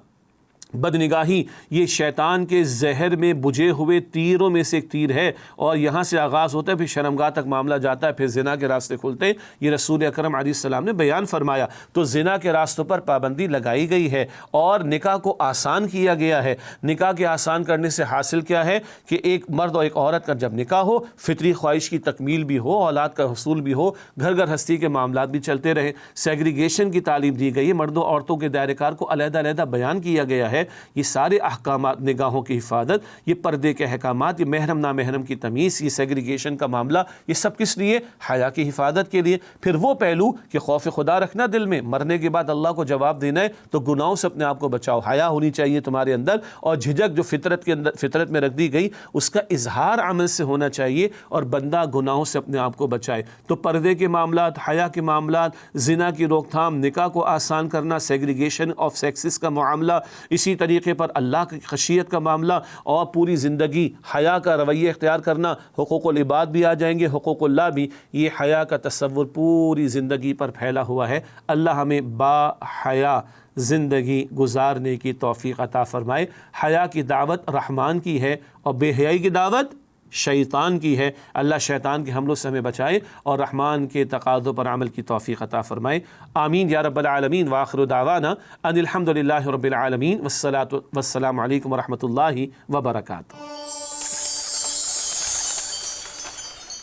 بد نگاہی، یہ شیطان کے زہر میں بجھے ہوئے تیروں میں سے ایک تیر ہے، اور یہاں سے آغاز ہوتا ہے، پھر شرمگاہ تک معاملہ جاتا ہے، پھر زنا کے راستے کھلتے ہیں، یہ رسول اکرم علیہ السلام نے بیان فرمایا۔ تو زنا کے راستوں پر پابندی لگائی گئی ہے، اور نکاح کو آسان کیا گیا ہے۔ نکاح کے آسان کرنے سے حاصل کیا ہے کہ ایک مرد اور ایک عورت کا جب نکاح ہو، فطری خواہش کی تکمیل بھی ہو، اولاد کا حصول بھی ہو، گھر گھر ہستی کے معاملات بھی چلتے رہیں۔ سیگریگیشن کی تعلیم دی گئی ہے، مردوں عورتوں کے دائرہ کار کو علیحدہ علیحدہ بیان کیا گیا ہے۔ یہ سارے احکامات، نگاہوں کی حفاظت، یہ پردے کے احکامات، یہ محرم نامحرم کی تمیز، یہ سیگریگیشن کا معاملہ، یہ سب کس لیے؟ حیا کی حفاظت کے لیے۔ پھر وہ پہلو کہ خوف خدا رکھنا دل میں، مرنے کے بعد اللہ کو جواب دینا ہے، تو گناہوں سے اپنے آپ کو بچاؤ، حیا ہونی چاہیے تمہارے اندر، اور جھجک جو فطرت میں رکھ دی گئی اس کا اظہار عمل سے ہونا چاہیے، اور بندہ گناہوں سے اپنے آپ کو بچائے۔ تو پردے کے معاملات، حیا کے معاملات، زنا کی روک تھام، نکاح کو آسان کرنا، سیگریگیشن آف سیکسز کا معاملہ، اسی طریقے پر اللہ کی خشیت کا معاملہ، اور پوری زندگی حیا کا رویہ اختیار کرنا، حقوق العباد بھی آ جائیں گے، حقوق اللہ بھی، یہ حیا کا تصور پوری زندگی پر پھیلا ہوا ہے۔ اللہ ہمیں با حیا زندگی گزارنے کی توفیق عطا فرمائے۔ حیا کی دعوت رحمان کی ہے، اور بے حیائی کی دعوت شیطان کی ہے۔ اللہ شیطان کے حملوں سے ہمیں بچائے، اور رحمان کے تقاضوں پر عمل کی توفیق عطا فرمائے۔ آمین یا رب العالمین۔ وآخر دعوانا ان الحمد للہ رب العالمین، والسلام علیکم ورحمۃ اللہ وبرکاتہ۔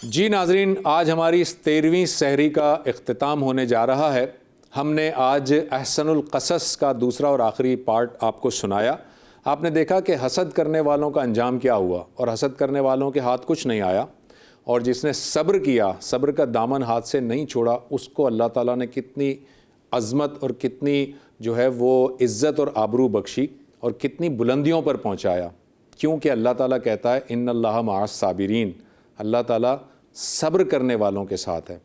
جی ناظرین، آج ہماری اس 13ویں سحری کا اختتام ہونے جا رہا ہے۔ ہم نے آج احسن القصص کا دوسرا اور آخری پارٹ آپ کو سنایا۔ آپ نے دیکھا کہ حسد کرنے والوں کا انجام کیا ہوا، اور حسد کرنے والوں کے ہاتھ کچھ نہیں آیا، اور جس نے صبر کیا، صبر کا دامن ہاتھ سے نہیں چھوڑا، اس کو اللہ تعالیٰ نے کتنی عظمت اور کتنی جو ہے وہ عزت اور آبرو بخشی، اور کتنی بلندیوں پر پہنچایا، کیونکہ اللہ تعالیٰ کہتا ہے ان اللہ مع الصابرین، اللہ تعالیٰ صبر کرنے والوں کے ساتھ ہے۔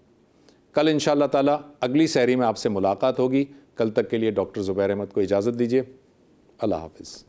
کل انشاءاللہ تعالیٰ اگلی سحری میں آپ سے ملاقات ہوگی۔ کل تک کے لیے ڈاکٹر زبیر احمد کو اجازت دیجیے۔ اللہ حافظ۔